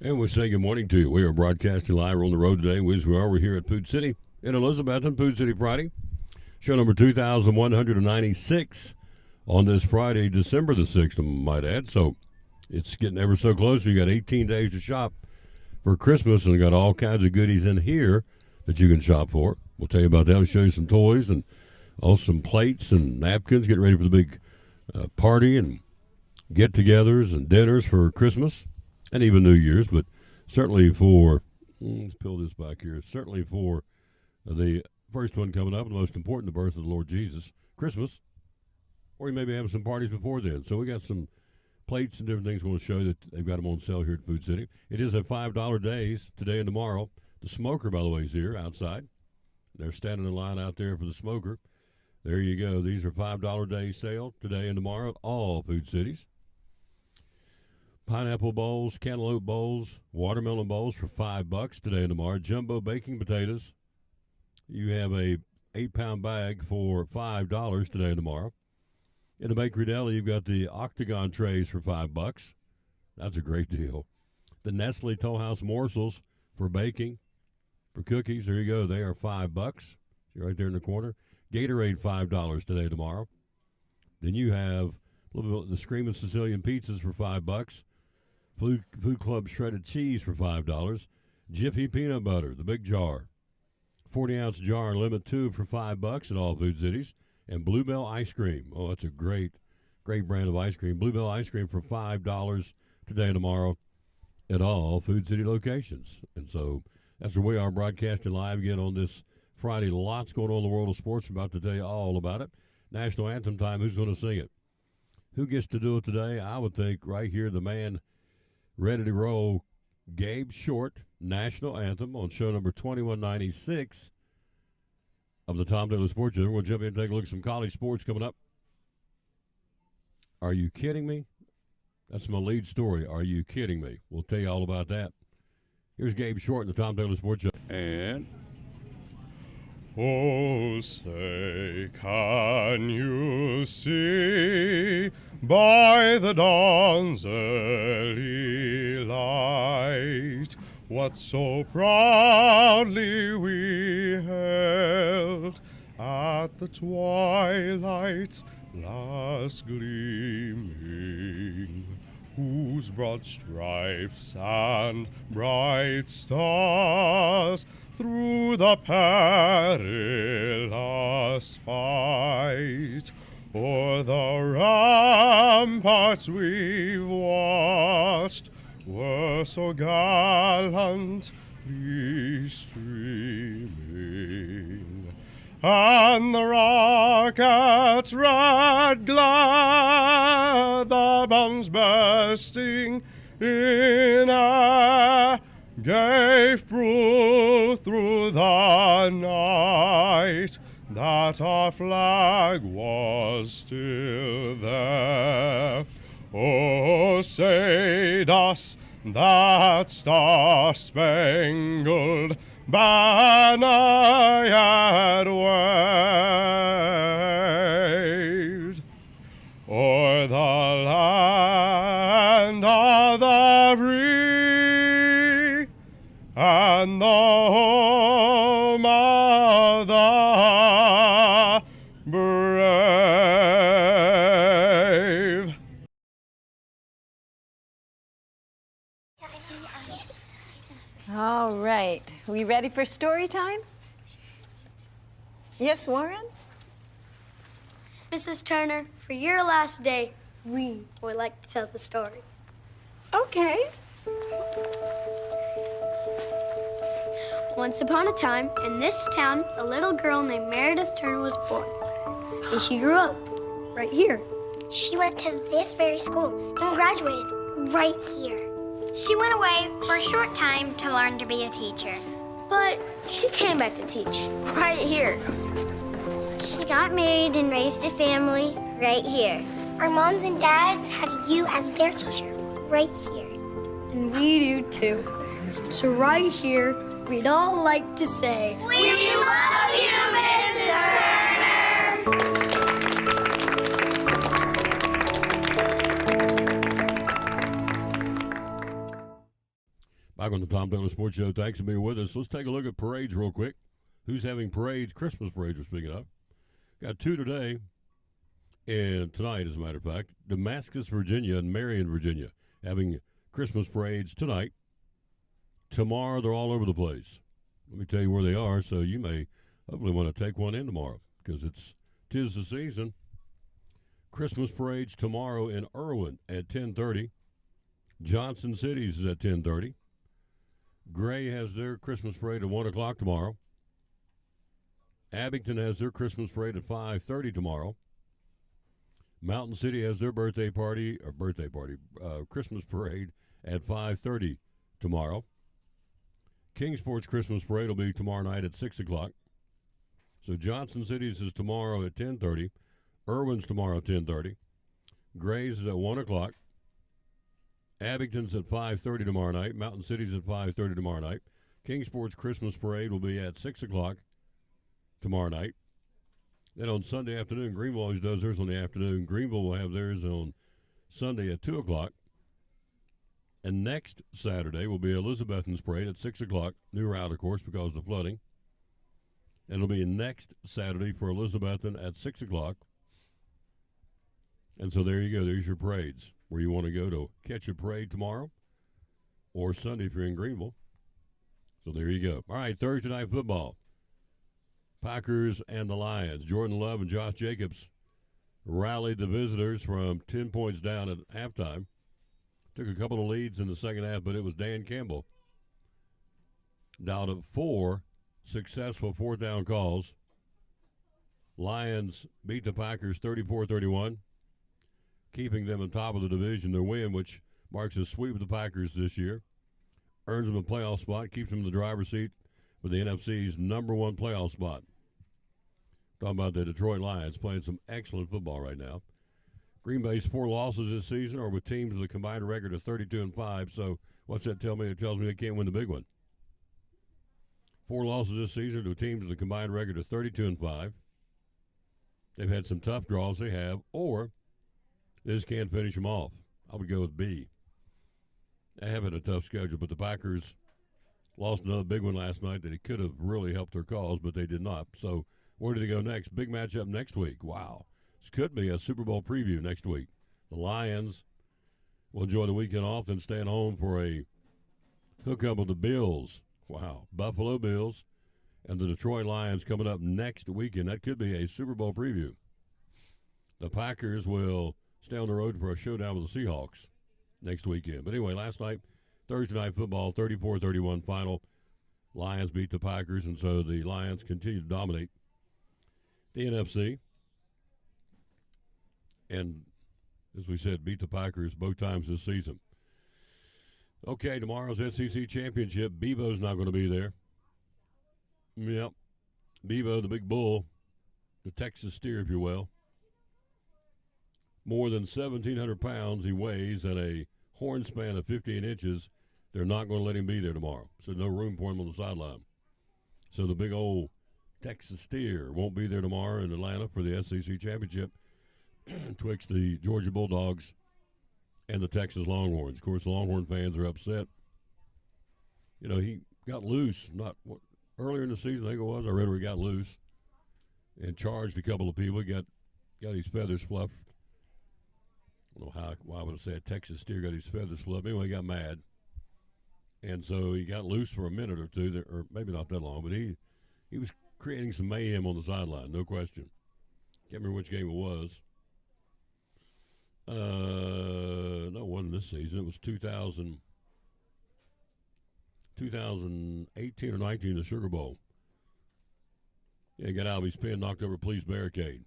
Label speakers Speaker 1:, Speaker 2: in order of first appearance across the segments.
Speaker 1: And we say good morning to you. We are broadcasting live. We're on the road today. We're here at Food City in Elizabeth on Food City Friday. Show number 2,196 on this Friday, December the 6th, I might add. So it's getting ever so close. You got 18 days to shop for Christmas, and we got all kinds of goodies in here that you can shop for. We'll tell you about that. We'll show you some toys and also some plates and napkins. Get ready for the big party and get-togethers and dinners for Christmas. And even New Year's, but certainly for, let's peel this back here, certainly for the first one coming up, the most important, the birth of the Lord Jesus, Christmas, or you may be having some parties before then. So we got some plates and different things we want to show you that they've got them on sale here at Food City. It is a $5 days, today and tomorrow. The smoker, by the way, is here outside. They're standing in line out there for the smoker. There you go. These are $5 day sale today and tomorrow at all Food Cities. Pineapple bowls, cantaloupe bowls, watermelon bowls for $5 today and tomorrow. Jumbo baking potatoes. You have a 8-pound bag for $5 today and tomorrow. In the bakery deli, you've got the octagon trays for $5. That's a great deal. The Nestle Toll House morsels for baking, for cookies. There you go. They are $5. You're right there in the corner. Gatorade $5 today and tomorrow. Then you have a little bit of the Screaming Sicilian pizzas for $5. Food Club shredded cheese for $5. Jiffy peanut butter, the big jar. 40-ounce jar, limit 2 for $5 at all Food Cities. And Bluebell ice cream. Oh, that's a great brand of ice cream. Bluebell ice cream for $5 today and tomorrow at all Food City locations. And so that's where we are broadcasting live again on this Friday. Lots going on in the world of sports. I'm about to tell you all about it. National anthem time. Who's going to sing it? Who gets to do it today? I would think right here the man ready to roll, Gabe Short, National Anthem on show number 2196 of the Tom Taylor Sports Show. We'll jump in and take a look at some college sports coming up. Are you kidding me? That's my lead story. Are you kidding me? We'll tell you all about that. Here's Gabe Short in the Tom Taylor Sports Show.
Speaker 2: And oh, say, can you see by the dawn's early light what so proudly we held at the twilight's last gleaming, whose broad stripes and bright stars through the perilous fight o'er the ramparts we've watched were so gallantly streaming, and the rockets' red glare, the bombs bursting in air, gave proof through the night that our flag was still there. Oh, say does that star-spangled banner yet waved o'er the land of the free and the home of the brave.
Speaker 3: All right, we ready for story time? Yes, Warren?
Speaker 4: Mrs. Turner, for your last day, we would like to tell the story.
Speaker 3: Okay.
Speaker 4: Once upon a time, in this town, a little girl named Meredith Turner was born. And she grew up right here.
Speaker 5: She went to this very school and graduated right here. She went away for a short time to learn to be a teacher.
Speaker 4: But she came back to teach right here.
Speaker 5: She got married and raised a family right here. Our moms and dads had you as their teacher right here.
Speaker 4: And we do too. So right here, we'd all like to say,
Speaker 5: We love you, Mrs. Turner!
Speaker 1: on the Tom Taylor Sports Show. Thanks for being with us. Let's take a look at parades real quick. Who's having parades? Christmas parades we're speaking of. Got two today and tonight, as a matter of fact. Damascus, Virginia and Marion, Virginia having Christmas parades tonight. Tomorrow, they're all over the place. Let me tell you where they are, so you may hopefully want to take one in tomorrow because tis the season. Christmas parades tomorrow in Irwin at 10:30. Johnson Cities is at 10:30. Gray has their Christmas parade at 1 o'clock tomorrow. Abington has their Christmas parade at 5:30 tomorrow. Mountain City has their Christmas parade at 5:30 tomorrow. Kingsport's Christmas parade will be tomorrow night at 6 o'clock. So Johnson Cities is tomorrow at 10:30. Irwin's tomorrow at 10:30. Gray's is at 1 o'clock. Abington's at 5:30 tomorrow night. Mountain City's at 5:30 tomorrow night. Kingsport's Christmas parade will be at 6 o'clock tomorrow night. Then on Sunday afternoon, Greenville always does theirs on the afternoon. Greenville will have theirs on Sunday at 2 o'clock. And next Saturday will be Elizabethton's parade at 6 o'clock. New route, of course, because of the flooding. And it'll be next Saturday for Elizabethton at 6 o'clock. And so there you go. There's your parades where you want to go to catch a parade tomorrow or Sunday if you're in Greenville. So there you go. All right, Thursday night football. Packers and the Lions. Jordan Love and Josh Jacobs rallied the visitors from 10 points down at halftime. Took a couple of leads in the second half, but it was Dan Campbell. Down to 4 successful fourth down calls. Lions beat the Packers 34-31, keeping them on top of the division. Their win, which marks a sweep of the Packers this year, earns them a playoff spot, keeps them in the driver's seat for the NFC's number one playoff spot. Talking about the Detroit Lions playing some excellent football right now. Green Bay's 4 losses this season are with teams with a combined record of 32-5. So what's that tell me? It tells me they can't win the big one. 4 losses this season to teams with a combined record of 32-5. They've had some tough draws, they have, or they just can't finish them off. I would go with B. They have had a tough schedule, but the Packers lost another big one last night that it could have really helped their cause, but they did not. So where do they go next? Big matchup next week. Wow. This could be a Super Bowl preview next week. The Lions will enjoy the weekend off and stay at home for a hookup with the Bills. Wow. Buffalo Bills and the Detroit Lions coming up next weekend. That could be a Super Bowl preview. The Packers will stay on the road for a showdown with the Seahawks next weekend. But anyway, last night, Thursday night football, 34-31 final. Lions beat the Packers, and so the Lions continue to dominate the NFC. And, as we said, beat the Packers both times this season. Okay, tomorrow's SEC Championship. Bevo's not going to be there. Yep. Bevo, the big bull, the Texas steer, if you will. More than 1,700 pounds he weighs and a horn span of 15 inches. They're not going to let him be there tomorrow. So no room for him on the sideline. So the big old Texas steer won't be there tomorrow in Atlanta for the SEC Championship twixt the Georgia Bulldogs and the Texas Longhorns. Of course, the Longhorn fans are upset. You know, he got loose earlier in the season, I think it was. I read where he got loose and charged a couple of people. He got his feathers fluffed. I don't know why I would have said Texas steer got his feathers fluffed. Anyway, he got mad. And so he got loose for a minute or two, or maybe not that long, but he was creating some mayhem on the sideline, no question. Can't remember which game it was. No, it wasn't this season. It was 2018 or 19, the Sugar Bowl. Yeah, he got out of his pen, knocked over a police barricade.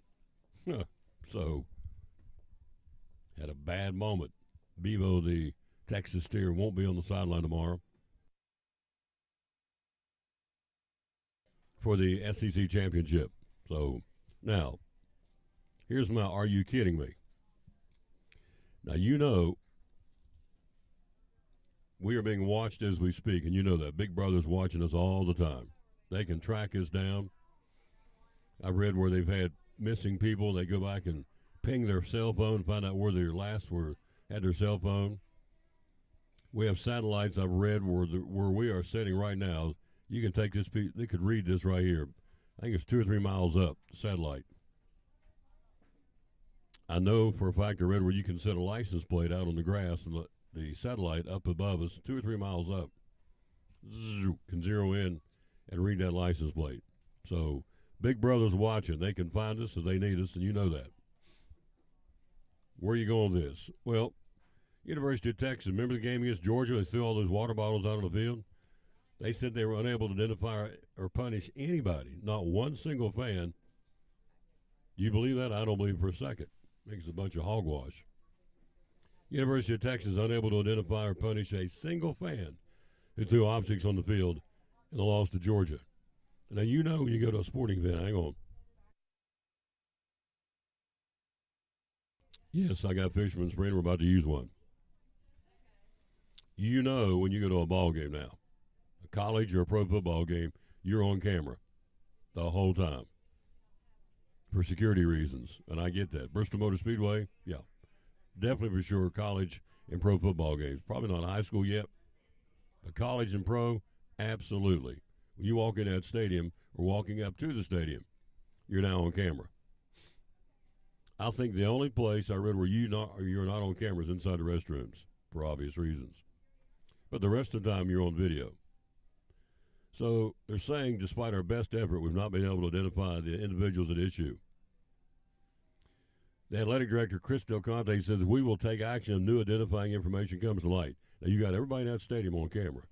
Speaker 1: So, had a bad moment. Bevo, the Texas steer, won't be on the sideline tomorrow for the SEC Championship. So, now, here's my "Are you kidding me?" Now, you know, we are being watched as we speak, and you know that. Big Brother's watching us all the time. They can track us down. I read where they've had missing people. They go back and ping their cell phone, find out where their last had their cell phone. We have satellites I've read where we are sitting right now. You can take this. They could read this right here. I think it's 2 or 3 miles up. Satellite. I know for a fact I read where you can set a license plate out on the grass and the satellite up above us, 2 or 3 miles up, can zero in and read that license plate. So Big Brother's watching. They can find us if they need us, and you know that. Where are you going with this? Well, University of Texas, remember the game against Georgia? They threw all those water bottles out on the field. They said they were unable to identify or punish anybody, not one single fan. Do you believe that? I don't believe it for a second. Makes a bunch of hogwash. University of Texas unable to identify or punish a single fan who threw objects on the field in the loss to Georgia. Now, you know when you go to a sporting event, hang on. Yes, I got Fisherman's Friend. We're about to use one. You know when you go to a ball game now, a college or a pro football game, you're on camera the whole time for security reasons, and I get that. Bristol Motor Speedway, yeah, definitely for sure. College and pro football games, probably not high school yet, but college and pro, absolutely. When you walk in that stadium or walking up to the stadium, you're now on camera. I think the only place I read where you're not on camera is inside the restrooms for obvious reasons. But the rest of the time, you're on video. So they're saying, despite our best effort, we've not been able to identify the individuals at issue. The athletic director, Chris Del Conte, says we will take action if new identifying information comes to light. Now, you got everybody in that stadium on camera.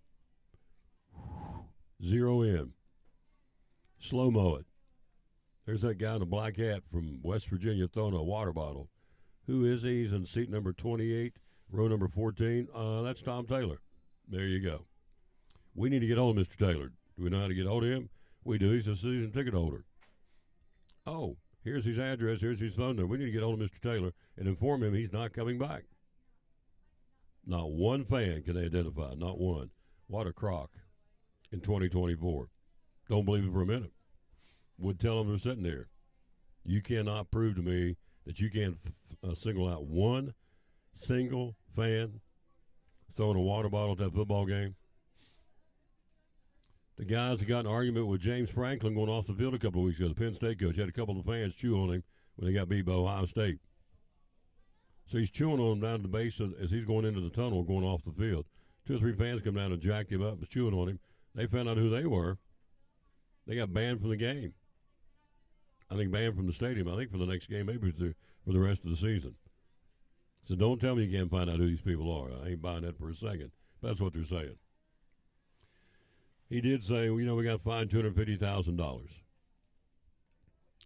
Speaker 1: Zero in. Slow-mo it. There's that guy in a black hat from West Virginia throwing a water bottle. Who is he? He's in seat number 28, row number 14. That's Tom Taylor. There you go. We need to get hold of Mr. Taylor. Do we know how to get hold of him? We do. He's a season ticket holder. Oh, here's his address. Here's his phone number. We need to get hold of Mr. Taylor and inform him he's not coming back. Not one fan can they identify. Not one. What a crock in 2024. Don't believe it for a minute. Would tell them they're sitting there. You cannot prove to me that you can't single out one single fan throwing a water bottle at that football game. The guys that got in an argument with James Franklin going off the field a couple of weeks ago, the Penn State coach, had a couple of fans chew on him when they got beat by Ohio State. So he's chewing on him down at the base as he's going into the tunnel, going off the field. 2 or 3 fans come down and jacked him up, was chewing on him. They found out who they were. They got banned from the game. I think banned from the stadium. I think for the next game, maybe for the rest of the season. So don't tell me you can't find out who these people are. I ain't buying that for a second. That's what they're saying. He did say, well, we got fined $250,000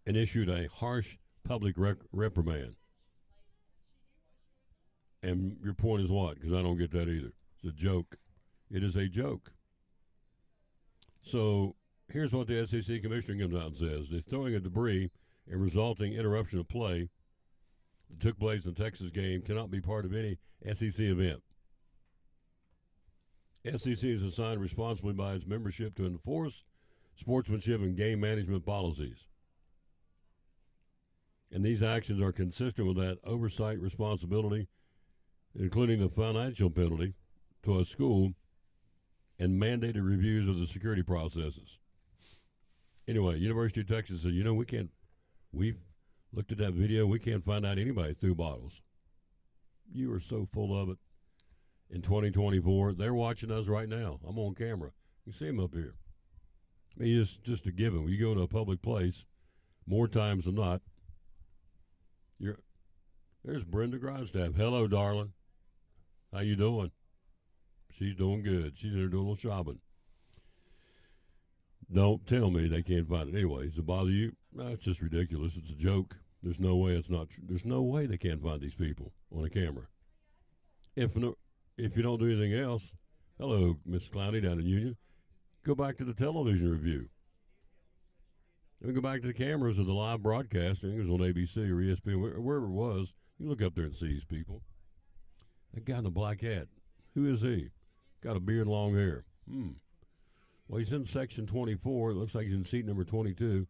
Speaker 1: and issued a harsh public reprimand. And your point is what? Because I don't get that either. It's a joke. It is a joke. So here's what the SEC commissioner comes out and says. The throwing of debris and resulting interruption of play that took place in the Texas game cannot be part of any SEC event. SEC is assigned responsibly by its membership to enforce sportsmanship and game management policies. And these actions are consistent with that oversight responsibility, including the financial penalty to a school and mandated reviews of the security processes. Anyway, University of Texas said, we've looked at that video, we can't find out anybody threw bottles. You are so full of it. In 2024, they're watching us right now. I'm on camera. You see them up here. I mean, just a given. When you go to a public place, more times than not, there's Brenda Grindstaff. Hello, darling. How you doing? She's doing good. She's in there doing a little shopping. Don't tell me they can't find it. Anyway, does it bother you? No, it's just ridiculous. It's a joke. There's no way it's not. There's no way they can't find these people on a camera. If you don't do anything else, hello, Miss Clowney down in Union, go back to the television review. And go back to the cameras of the live broadcast. I think it was on ABC or ESPN, wherever it was. You look up there and see these people. That guy in the black hat, who is he? Got a beard and long hair. Well, he's in section 24. It looks like he's in seat number 22.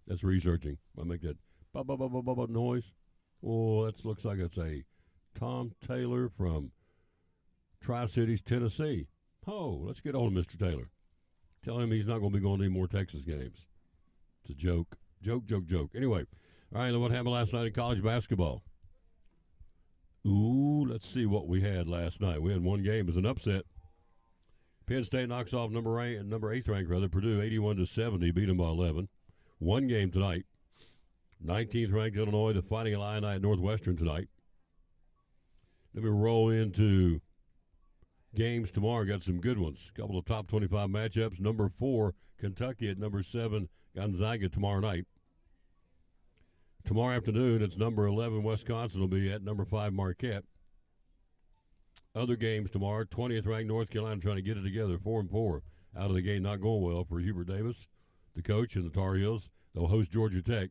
Speaker 1: That's researching. I make that noise. Oh, that looks like it's a Tom Taylor from Tri-Cities, Tennessee. Oh, let's get on to Mr. Taylor. Tell him he's not going to be going to any more Texas games. It's a joke. Joke. Anyway, all right, what happened last night in college basketball? Ooh, let's see what we had last night. We had one game as an upset. Penn State knocks off number 8th ranked Purdue 81-70, beat them by 11. One game tonight. 19th ranked Illinois, the Fighting Illini at Northwestern tonight. Then we roll into games tomorrow. Got some good ones. A couple of top 25 matchups. Number 4, Kentucky at number 7, Gonzaga tomorrow night. Tomorrow afternoon, it's number 11, Wisconsin will be at number 5, Marquette. Other games tomorrow, 20th ranked North Carolina trying to get it together, 4-4. Out of the game, not going well for Hubert Davis, the coach, and the Tar Heels. They'll host Georgia Tech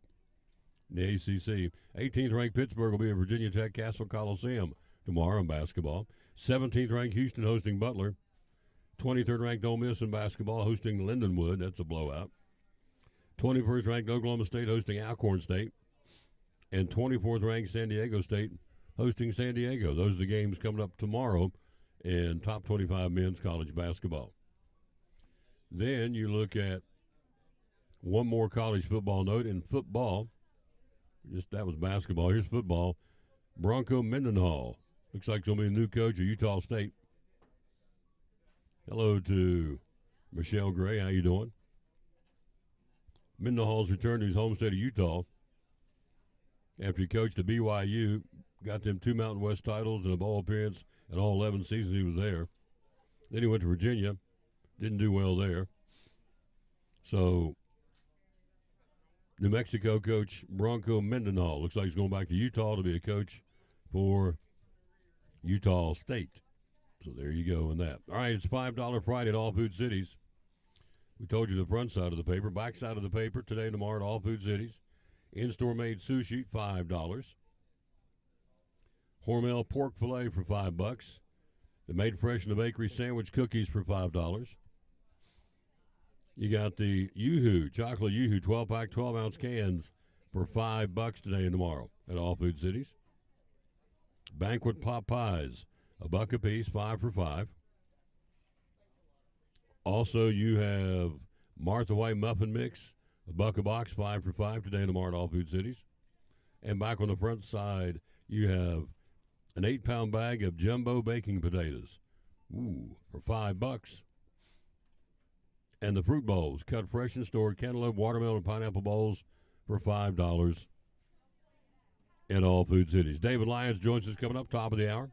Speaker 1: in the ACC. 18th ranked Pittsburgh will be at Virginia Tech Castle Coliseum tomorrow in basketball. 17th ranked Houston hosting Butler. 23rd ranked Ole Miss in basketball hosting Lindenwood. That's a blowout. 21st ranked Oklahoma State hosting Alcorn State. And 24th ranked San Diego State hosting San Diego. Those are the games coming up tomorrow in top 25 men's college basketball. Then you look at one more college football note. In football, that was basketball. Here's football. Bronco Mendenhall looks like he'll be the new coach of Utah State. Hello to Michelle Gray. How you doing? Mendenhall's returned to his home state of Utah after he coached at BYU, got them 2 Mountain West titles and a bowl appearance in all 11 seasons he was there. Then he went to Virginia, didn't do well there. So New Mexico coach Bronco Mendenhall looks like he's going back to Utah to be a coach for Utah State. So there you go in that. All right, it's $5 Friday at All Food Cities. We told you the front side of the paper. Back side of the paper today and tomorrow at All Food Cities. In-store made sushi, $5. Hormel pork filet for $5. The made fresh in the bakery sandwich cookies for $5. You got the Yoo-Hoo, chocolate Yoo-Hoo 12-pack, 12-ounce cans for $5 today and tomorrow at All Food Cities. Banquet pot pies, $1 a piece, 5 for $5. Also, you have Martha White muffin mix, $1 a box, 5 for $5 today and tomorrow at All Food Cities. And back on the front side, you have an 8-pound bag of jumbo baking potatoes, for $5. And the fruit bowls, cut fresh and stored, cantaloupe, watermelon, pineapple bowls for $5 at All Food Cities. David Lyons joins us coming up top of the hour.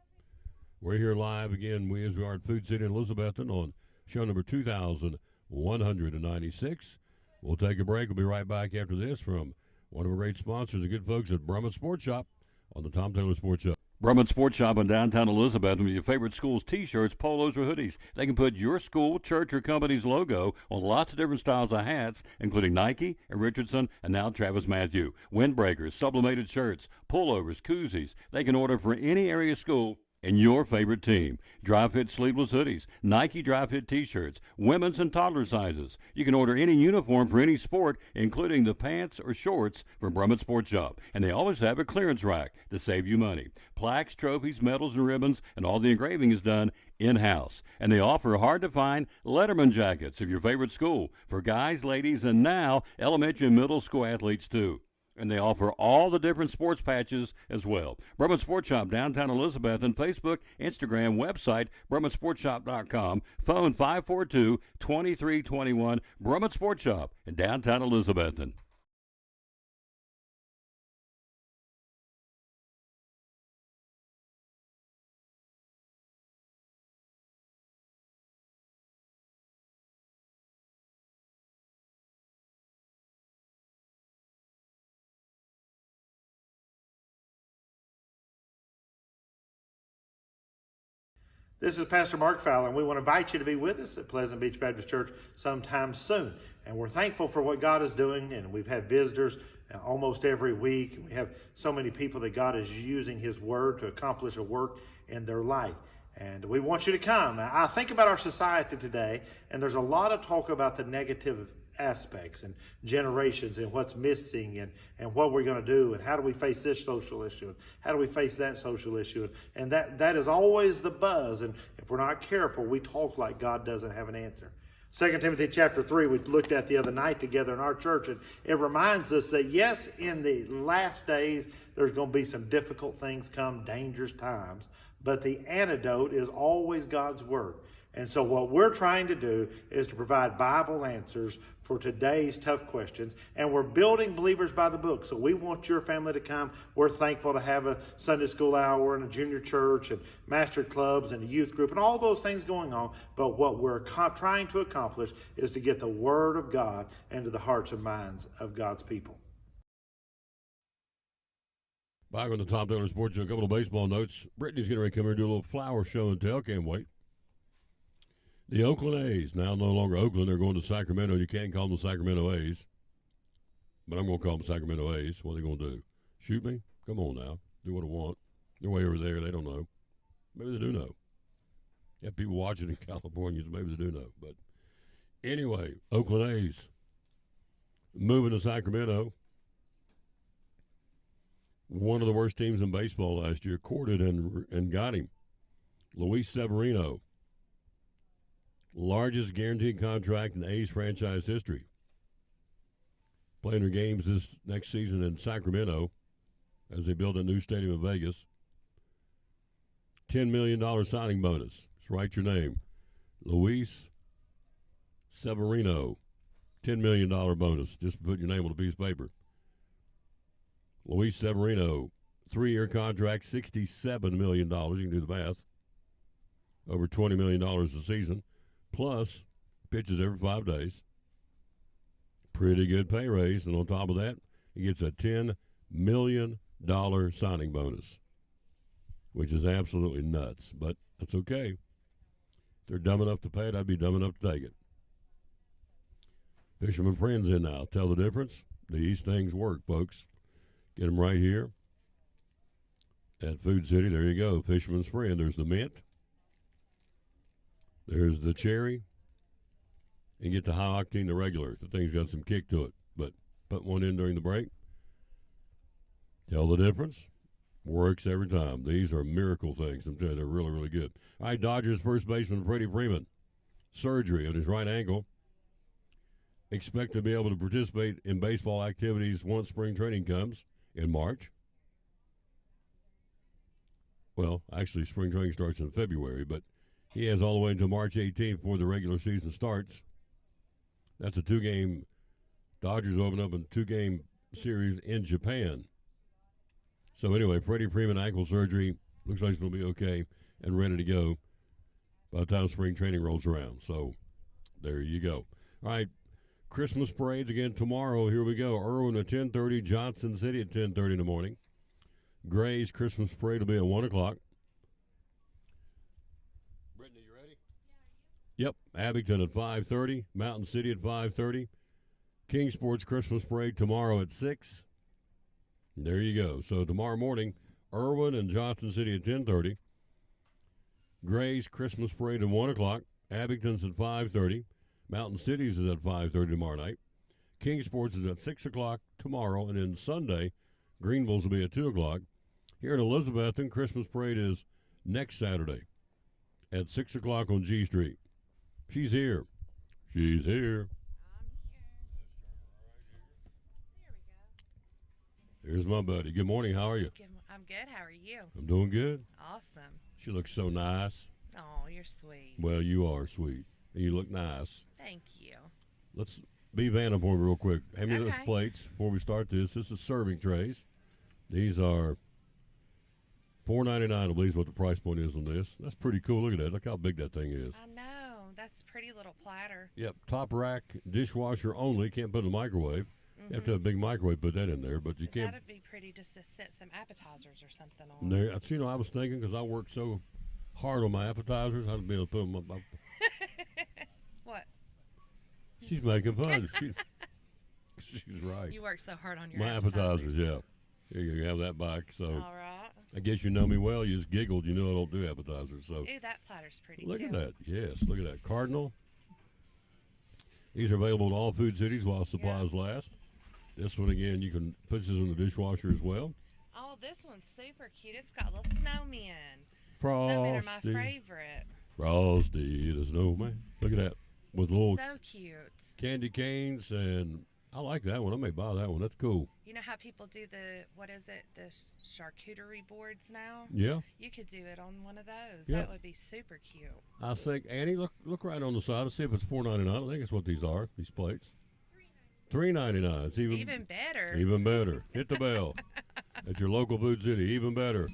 Speaker 1: We're here live again, as we are at Food City in Elizabethton on show number 2196. We'll take a break. We'll be right back after this from one of our great sponsors, the good folks at Brumman Sports Shop on the Tom Taylor Sports Shop. Brumman Sports Shop in downtown Elizabethton with your favorite school's T-shirts, polos, or hoodies. They can put your school, church, or company's logo on lots of different styles of hats, including Nike and Richardson and now Travis Matthew. Windbreakers, sublimated shirts, pullovers, koozies. They can order for any area school and your favorite team. Dry fit sleeveless hoodies, Nike dry fit t-shirts, women's and toddler sizes. You can order any uniform for any sport, including the pants or shorts from Brumman Sports Shop. And they always have a clearance rack to save you money. Plaques, trophies, medals, and ribbons, and all the engraving is done in-house. And they offer hard-to-find Letterman jackets of your favorite school for guys, ladies, and now elementary and middle school athletes too. And they offer all the different sports patches as well. Brumman Sports Shop, downtown Elizabethton, Facebook, Instagram, website, BrummanSportsShop.com, phone 542-2321, Brumman Sports Shop in downtown Elizabethton.
Speaker 6: This is Pastor Mark Fowler, and we want to invite you to be with us at Pleasant Beach Baptist Church sometime soon. And we're thankful for what God is doing, and we've had visitors almost every week. We have so many people that God is using His Word to accomplish a work in their life. And we want you to come. Now, I think about our society today, and there's a lot of talk about the negative aspects and generations and what's missing and what we're going to do and how do we face this social issue and how do we face that social issue. And that is always the buzz. And if we're not careful, we talk like God doesn't have an answer. 2 Timothy chapter 3 we looked at the other night together in our church, and it reminds us that yes, in the last days there's going to be some difficult things come, dangerous times, but the antidote is always God's Word. And so what we're trying to do is to provide Bible answers for today's tough questions. And we're building Believers by the Book. So we want your family to come. We're thankful to have a Sunday school hour and a junior church and master clubs and a youth group and all those things going on. But what we're trying to accomplish is to get the Word of God into the hearts and minds of God's people.
Speaker 1: Back on the Tom Taylor Sports Show, a couple of baseball notes. Brittany's getting ready to come here and do a little flower show and tell. Can't wait. The Oakland A's, now no longer Oakland, they're going to Sacramento. You can't call them the Sacramento A's, but I'm going to call them Sacramento A's. What are they going to do? Shoot me? Come on now. Do what I want. They're way over there. They don't know. Maybe they do know. You have people watching in California, so maybe they do know. But anyway, Oakland A's moving to Sacramento. One of the worst teams in baseball last year courted and got him. Luis Severino. Largest guaranteed contract in A's franchise history. Playing their games this next season in Sacramento as they build a new stadium in Vegas. $10 million signing bonus. Just write your name. Luis Severino. $10 million bonus. Just put your name on a piece of paper. Luis Severino. 3-year contract, $67 million. You can do the math. Over $20 million a season. Plus, pitches every 5 days. Pretty good pay raise. And on top of that, he gets a $10 million signing bonus, which is absolutely nuts. But that's okay. If they're dumb enough to pay it, I'd be dumb enough to take it. Fisherman Friends in now. Tell the difference. These things work, folks. Get them right here at Food City. There you go. Fisherman's Friend. There's the mint. There's the cherry. And get the high octane, the regular. The thing's got some kick to it. But put one in during the break. Tell the difference. Works every time. These are miracle things. I'm telling you, they're really, really good. All right, Dodgers first baseman Freddie Freeman. Surgery on his right ankle. Expect to be able to participate in baseball activities once spring training comes in March. Well, actually, spring training starts in February, but he has all the way until March 18th before the regular season starts. That's a 2-game. Dodgers open up a 2-game series in Japan. So anyway, Freddie Freeman ankle surgery looks like it's going to be okay and ready to go by the time spring training rolls around. So there you go. All right, Christmas parades again tomorrow. Here we go. Irwin at 10:30, Johnson City at 10:30 in the morning. Gray's Christmas parade will be at 1 o'clock. Brittany, you ready? Yep. Abington at 5:30. Mountain City at 5:30. Kingsport's Christmas parade tomorrow at 6. There you go. So tomorrow morning, Irwin and Johnson City at 10:30. Gray's Christmas parade at 1 o'clock. Abington's at 5:30. Mountain City's is at 5:30 tomorrow night. Kingsport's is at 6 o'clock tomorrow. And then Sunday, Greenville's will be at 2 o'clock. Here in Elizabethton, Christmas parade is next Saturday at 6 o'clock on G Street. She's here. She's here. Here's my buddy. Good morning. How are you?
Speaker 7: I'm good. How are you?
Speaker 1: I'm doing good.
Speaker 7: Awesome.
Speaker 1: She looks so nice.
Speaker 7: Oh, you're sweet.
Speaker 1: Well, you are sweet. And you look nice.
Speaker 7: Thank you.
Speaker 1: Let's be Vanderpoint real quick. Hand me those
Speaker 7: Okay.
Speaker 1: plates before we start this. This is serving trays. These are $4.99, I believe is what the price point is on this. That's pretty cool. Look at that. Look how big that thing is.
Speaker 7: I know. That's a pretty little platter.
Speaker 1: Yep. Top rack, dishwasher only. Can't put in the microwave. You have to have a big microwave, put that in there, but you can't.
Speaker 7: That'd be pretty just to set some appetizers or something on.
Speaker 1: There, you know, I was thinking because I work so hard on my appetizers, I'd be able to put them up.
Speaker 7: What?
Speaker 1: She's making fun. She's right.
Speaker 7: You work so hard on your
Speaker 1: My appetizers, yeah. Here you have that back. So
Speaker 7: All right.
Speaker 1: I guess you know me well. You just giggled. You know I don't do appetizers. So
Speaker 7: Ooh, that platter's pretty
Speaker 1: look
Speaker 7: too.
Speaker 1: at that. Yes, look at that. Cardinal. These are available in all Food Cities while supplies last. This one, again, you can put this in the dishwasher as well.
Speaker 7: Oh, this one's super cute. It's got little snowmen.
Speaker 1: Frosty.
Speaker 7: Snowmen are my favorite.
Speaker 1: Frosty the Snowman. Look at that. With little
Speaker 7: So cute.
Speaker 1: candy canes, and I like that one. I may buy that one. That's cool.
Speaker 7: You know how people do the charcuterie boards now?
Speaker 1: Yeah.
Speaker 7: You could do it on one of those.
Speaker 1: Yeah.
Speaker 7: That would be super cute.
Speaker 1: I think, Annie, look right on the side and see if it's $4.99. I think that's what these are, these plates. $3.99. It's
Speaker 7: Even better.
Speaker 1: Even better. Hit the bell at your local Food City. Even better.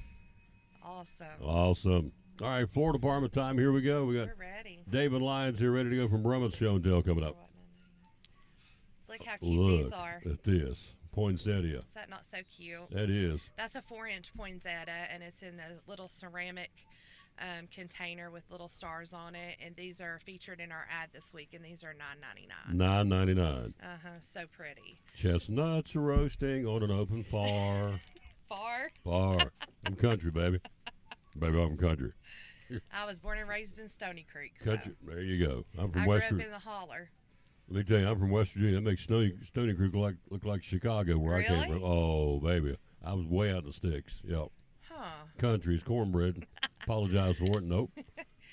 Speaker 7: Awesome.
Speaker 1: Awesome. All right, Florida Department time. Here we go. We got
Speaker 7: We're ready.
Speaker 1: David Lyons here ready to go from Brumman's Show and Tell coming up.
Speaker 7: Look how cute
Speaker 1: Look
Speaker 7: these are.
Speaker 1: at this. Poinsettia.
Speaker 7: Is that not so cute?
Speaker 1: That is.
Speaker 7: That's a 4-inch poinsettia, and it's in a little ceramic container with little stars on it. And these are featured in our ad this week, and these are $9.99.
Speaker 1: $9.99.
Speaker 7: So pretty.
Speaker 1: Chestnuts roasting on an open fire.
Speaker 7: Far.
Speaker 1: I'm country, baby. Baby, I'm country.
Speaker 7: I was born and raised in Stony Creek. So
Speaker 1: Country. There you go. I'm from
Speaker 7: I grew
Speaker 1: West
Speaker 7: up
Speaker 1: Virginia.
Speaker 7: in the holler.
Speaker 1: Let me tell you, I'm from West Virginia. That makes Stony Creek look like Chicago, where I came
Speaker 7: Really?
Speaker 1: from. Oh, baby. I was way out in the sticks. Yep.
Speaker 7: Huh.
Speaker 1: Country's cornbread. Apologize for it. Nope.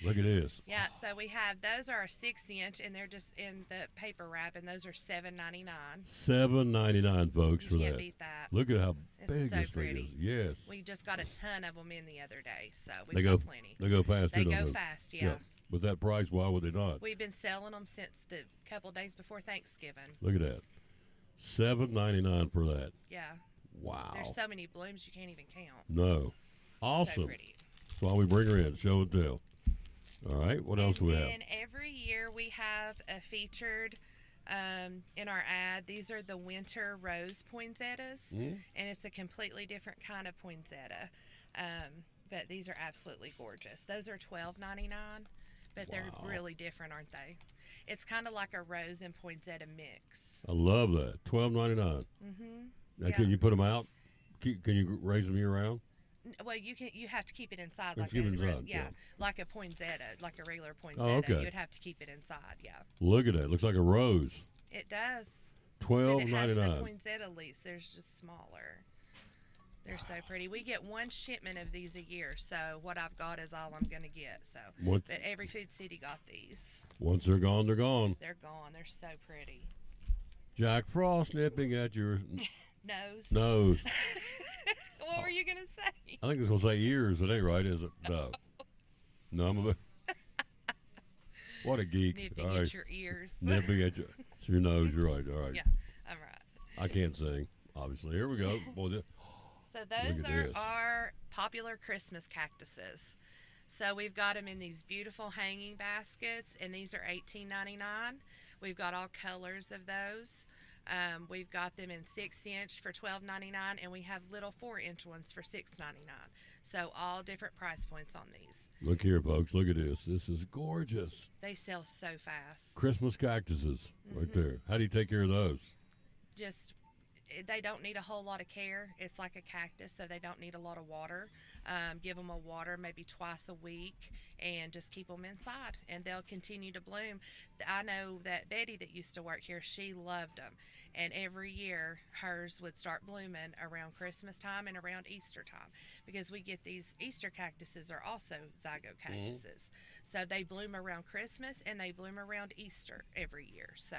Speaker 1: Look at this.
Speaker 7: Yeah, so we have those are a 6-inch, and they're just in the paper wrap, and those are $7.99.
Speaker 1: $7.99, folks, for
Speaker 7: Can't
Speaker 1: that.
Speaker 7: beat that.
Speaker 1: Look at how
Speaker 7: It's
Speaker 1: big
Speaker 7: so
Speaker 1: this thing
Speaker 7: pretty.
Speaker 1: is. Yes.
Speaker 7: We just got a ton of them in the other day, so
Speaker 1: They
Speaker 7: we've
Speaker 1: go.
Speaker 7: got plenty.
Speaker 1: They go fast.
Speaker 7: They
Speaker 1: too, don't
Speaker 7: go fast, yeah.
Speaker 1: Yeah. With that price, why would they not?
Speaker 7: We've been selling them since the couple days before Thanksgiving.
Speaker 1: Look at that. $7.99 for that.
Speaker 7: Yeah.
Speaker 1: Wow.
Speaker 7: There's so many blooms you can't even count.
Speaker 1: No.
Speaker 7: So
Speaker 1: Awesome.
Speaker 7: pretty.
Speaker 1: That's why we bring her in. Show and tell. All right. What else do we have?
Speaker 7: And every year we have a featured in our ad. These are the winter rose poinsettias, and it's a completely different kind of poinsettia. But these are absolutely gorgeous. Those are $12.99, but they're
Speaker 1: Wow.
Speaker 7: really different, aren't they? It's kind of like a rose and poinsettia mix.
Speaker 1: I love that. $12.99. Now, can you put them out? Can you raise them year round?
Speaker 7: Well, you have to keep it inside,
Speaker 1: Let's
Speaker 7: like
Speaker 1: keep
Speaker 7: a
Speaker 1: it inside, yeah.
Speaker 7: like a poinsettia, like a regular poinsettia.
Speaker 1: okay.
Speaker 7: You'd have to keep it inside, yeah.
Speaker 1: Look at that. Looks like a rose.
Speaker 7: It does. But it has the
Speaker 1: $12.99.
Speaker 7: poinsettia leaves. There's just smaller. They're so pretty. We get one shipment of these a year, so what I've got is all I'm gonna get. So,
Speaker 1: What-
Speaker 7: but every Food City got these.
Speaker 1: Once they're gone, they're gone.
Speaker 7: They're gone. They're so pretty.
Speaker 1: Jack Frost nipping at your
Speaker 7: Nose.
Speaker 1: nose.
Speaker 7: What were you gonna say?
Speaker 1: I think it's going to say ears. It ain't right, is it? No. No, I'm a What a geek.
Speaker 7: Nipping
Speaker 1: All right.
Speaker 7: at your ears.
Speaker 1: Nipping at your, it's your nose. You're right. All right.
Speaker 7: Yeah, I'm right.
Speaker 1: I can't sing, obviously. Here we go. Boy,
Speaker 7: So those
Speaker 1: at
Speaker 7: are
Speaker 1: this.
Speaker 7: our popular Christmas cactuses. So we've got them in these beautiful hanging baskets, and these are $18.99. We've got all colors of those. We've got them in 6-inch for $12.99, and we have little 4-inch ones for $6.99. So all different price points on these.
Speaker 1: look here, folks. Look at this. This is gorgeous.
Speaker 7: They sell so fast.
Speaker 1: Christmas cactuses right
Speaker 7: Mm-hmm.
Speaker 1: there. How do you take care of those?
Speaker 7: Just they don't need a whole lot of care. It's like a cactus, so they don't need a lot of water. Give them a water maybe twice a week, and just keep them inside, and they'll continue to bloom. I know that Betty that used to work here, she loved them, and every year hers would start blooming around Christmas time and around Easter time, because we get these Easter cactuses are also zygote cactuses. So they bloom around Christmas and they bloom around Easter every year. So.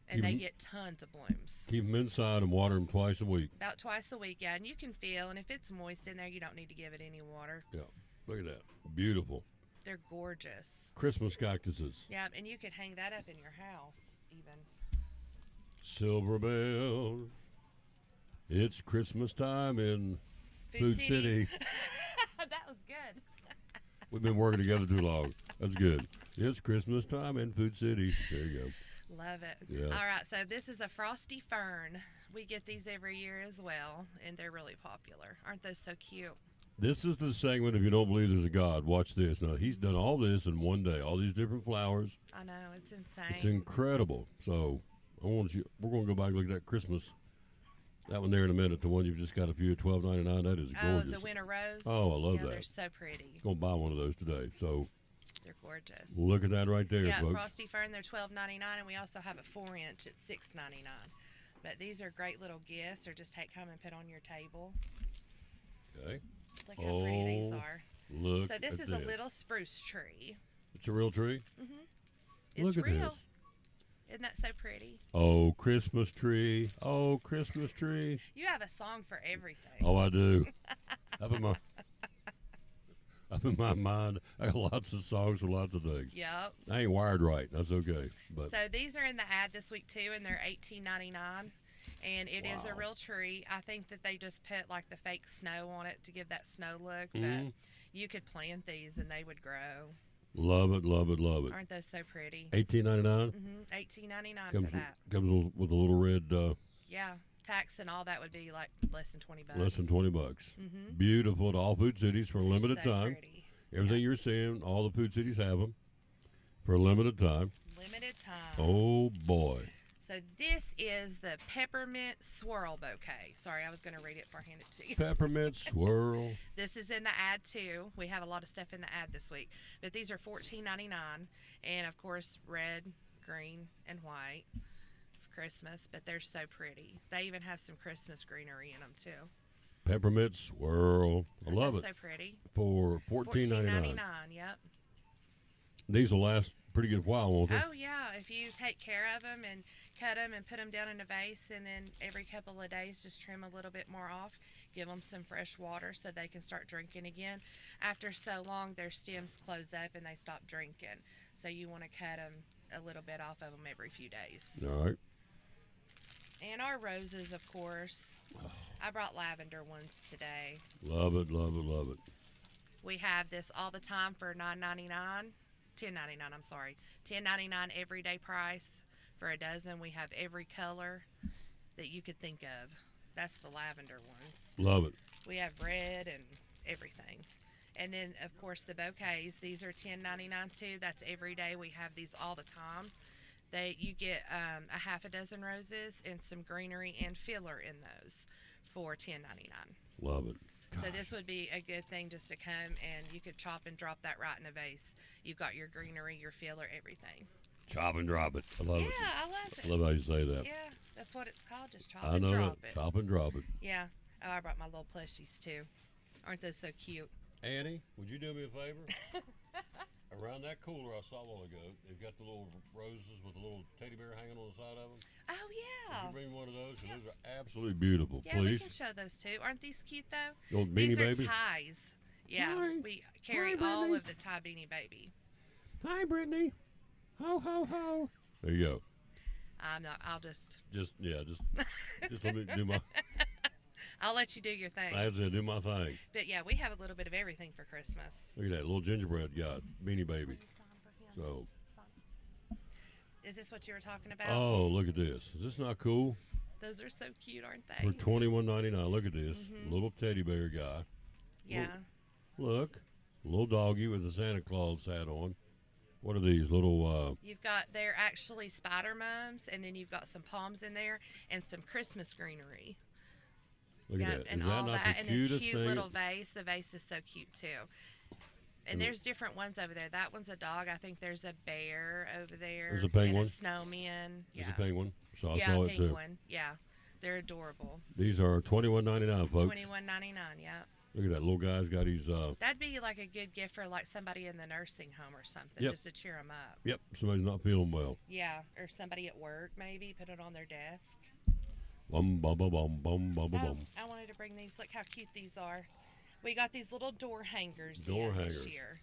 Speaker 7: And
Speaker 1: Keep
Speaker 7: they
Speaker 1: 'em-
Speaker 7: get tons of blooms.
Speaker 1: Keep them inside and water them twice a week.
Speaker 7: About twice a week, yeah. And you can feel, and if it's moist in there, you don't need to give it any water.
Speaker 1: Yeah. Look at that. Beautiful.
Speaker 7: They're gorgeous.
Speaker 1: Christmas cactuses.
Speaker 7: Yeah, and you could hang that up in your house, even.
Speaker 1: Silver bells. It's Christmas time in Food City.
Speaker 7: That was good.
Speaker 1: We've been working together too long. That's good. It's Christmas time in Food City. There you go.
Speaker 7: Love it.
Speaker 1: Yeah.
Speaker 7: All right, so this is a frosty fern. We get these every year as well, and they're really popular. Aren't those so cute?
Speaker 1: This is the segment if you don't believe there's a God. Watch this. Now, he's done all this in one day. All these different flowers.
Speaker 7: I know, it's insane.
Speaker 1: It's incredible. So, we're going to go back and look at that Christmas. That one there in a minute. The one you've just got a few at $12.99. That is
Speaker 7: Oh,
Speaker 1: gorgeous.
Speaker 7: the winter rose?
Speaker 1: Oh, I love
Speaker 7: yeah,
Speaker 1: that.
Speaker 7: They're so pretty.
Speaker 1: Going to buy one of those today. So,
Speaker 7: They're gorgeous.
Speaker 1: Look at that right there,
Speaker 7: Yeah,
Speaker 1: folks.
Speaker 7: Frosty Fern, they're $12.99, and we also have a 4-inch at $6.99. But these are great little gifts, or just take home and put on your table.
Speaker 1: Okay.
Speaker 7: Look how pretty these
Speaker 1: Oh,
Speaker 7: are.
Speaker 1: Look
Speaker 7: So this
Speaker 1: at
Speaker 7: is a little spruce tree.
Speaker 1: It's a real tree?
Speaker 7: It's
Speaker 1: Look at
Speaker 7: real.
Speaker 1: this.
Speaker 7: Isn't that so pretty?
Speaker 1: Oh, Christmas tree. Oh, Christmas tree.
Speaker 7: You have a song for everything.
Speaker 1: Oh, I do. Up in my mind, I got lots of songs for lots of things.
Speaker 7: Yep.
Speaker 1: I ain't wired right. That's okay. But
Speaker 7: So these are in the ad this week too, and they're $18.99, and it is a
Speaker 1: Wow.
Speaker 7: real tree. I think that they just put like the fake snow on it to give that snow look,
Speaker 1: Mhm.
Speaker 7: but you could plant these and they would grow.
Speaker 1: love it, love it, love it.
Speaker 7: Aren't those so pretty?
Speaker 1: $18.99
Speaker 7: $18.99
Speaker 1: comes
Speaker 7: for that.
Speaker 1: with a little red
Speaker 7: Yeah, tax and all that would be like less than $20.
Speaker 1: less than $20.
Speaker 7: Mhm.
Speaker 1: Beautiful at all Food Cities for a
Speaker 7: They're
Speaker 1: limited
Speaker 7: so
Speaker 1: time.
Speaker 7: pretty.
Speaker 1: Everything you're seeing, all the Food Cities have them for a limited time.
Speaker 7: Limited time.
Speaker 1: Oh boy.
Speaker 7: So this is the peppermint swirl bouquet. Sorry, I was going to read it before I hand it to you.
Speaker 1: Peppermint swirl.
Speaker 7: This is in the ad too. We have a lot of stuff in the ad this week, but these are $14.99, and of course red, green, and white for Christmas. But they're so pretty. They even have some Christmas greenery in them too.
Speaker 1: Peppermint swirl. I love
Speaker 7: That's
Speaker 1: it.
Speaker 7: so pretty.
Speaker 1: For $14.99.
Speaker 7: Yep.
Speaker 1: These will last a pretty good while, won't they?
Speaker 7: Oh yeah, if you take care of them and cut them and put them down in a vase, and then every couple of days just trim a little bit more off, give them some fresh water so they can start drinking again. After so long, their stems close up and they stop drinking. So you want to cut them a little bit off of them every few days.
Speaker 1: All right.
Speaker 7: And our roses, of course. I brought lavender ones today.
Speaker 1: Love it, love it, love it.
Speaker 7: We have this all the time for $9.99. $10.99, I'm sorry. $10.99 everyday price for a dozen. We have every color that you could think of. That's the lavender ones.
Speaker 1: Love it.
Speaker 7: We have red and everything. And then, of course, the bouquets. These are $10.99 too. That's every day. We have these all the time. You get a half a dozen roses and some greenery and filler in those for $10.99.
Speaker 1: Love it.
Speaker 7: So this would be a good thing just to come and you could chop and drop that right in a vase. You've got your greenery, your filler, everything.
Speaker 1: Chop and drop it. I love it.
Speaker 7: Yeah, I love
Speaker 1: I
Speaker 7: it.
Speaker 1: love how you say that.
Speaker 7: Yeah, that's what it's called. Just chop
Speaker 1: I
Speaker 7: and
Speaker 1: know
Speaker 7: drop
Speaker 1: it.
Speaker 7: it.
Speaker 1: Chop and drop it.
Speaker 7: Yeah. Oh, I brought my little plushies too. Aren't those so cute?
Speaker 1: Annie, would you do me a favor? Around that cooler I saw a while ago, they've got the little roses with a little teddy bear hanging on the side of them.
Speaker 7: Oh
Speaker 1: Would
Speaker 7: yeah.
Speaker 1: you bring one of those? Those are absolutely beautiful.
Speaker 7: Yeah, we
Speaker 1: Please.
Speaker 7: can show those too. Aren't these cute though?
Speaker 1: Little beanie
Speaker 7: These are
Speaker 1: babies.
Speaker 7: ties. Yeah,
Speaker 1: Hi.
Speaker 7: we carry
Speaker 1: Hi,
Speaker 7: all
Speaker 1: Brittany.
Speaker 7: of the tie beanie baby.
Speaker 1: Hi, Brittany. Ho, ho, ho. There you go.
Speaker 7: I'm not. Just
Speaker 1: Just let me do my.
Speaker 7: I'll let you do your thing.
Speaker 1: I have to do my thing.
Speaker 7: But yeah, we have a little bit of everything for Christmas.
Speaker 1: Look at that little gingerbread guy, beanie baby. So,
Speaker 7: Is this what you were talking about?
Speaker 1: oh, look at this. Is this not cool?
Speaker 7: Those are so cute, aren't they?
Speaker 1: For $21.99. Look at this
Speaker 7: Mhm.
Speaker 1: little teddy bear guy.
Speaker 7: Yeah.
Speaker 1: Look, little doggy with a Santa Claus hat on. What are these little?
Speaker 7: You've got, they're actually spider mums, and then you've got some palms in there and some Christmas greenery.
Speaker 1: Look
Speaker 7: Yeah,
Speaker 1: at that.
Speaker 7: and
Speaker 1: Is that
Speaker 7: all
Speaker 1: not
Speaker 7: that,
Speaker 1: the
Speaker 7: and
Speaker 1: cutest
Speaker 7: a cute
Speaker 1: thing?
Speaker 7: little vase. The vase is so cute too. And
Speaker 1: And-
Speaker 7: there's different ones over there. That one's a dog. I think there's a bear over there.
Speaker 1: There's a penguin.
Speaker 7: And a snowman.
Speaker 1: There's
Speaker 7: Yeah.
Speaker 1: a penguin. So I
Speaker 7: yeah,
Speaker 1: saw it too.
Speaker 7: penguin. Yeah. They're adorable.
Speaker 1: These are $21.99, folks.
Speaker 7: $21.99. Yeah.
Speaker 1: Look at that little guy's got his.
Speaker 7: That'd be like a good gift for like somebody in the nursing home or something,
Speaker 1: Yep.
Speaker 7: just to cheer them up.
Speaker 1: Yep, somebody's not feeling well.
Speaker 7: Yeah, or somebody at work maybe put it on their desk.
Speaker 1: Bum bum bum bum bum bum
Speaker 7: Oh,
Speaker 1: bum.
Speaker 7: I wanted to bring these. Look how cute these are. We got these little door hangers
Speaker 1: Door
Speaker 7: in
Speaker 1: hangers.
Speaker 7: this year.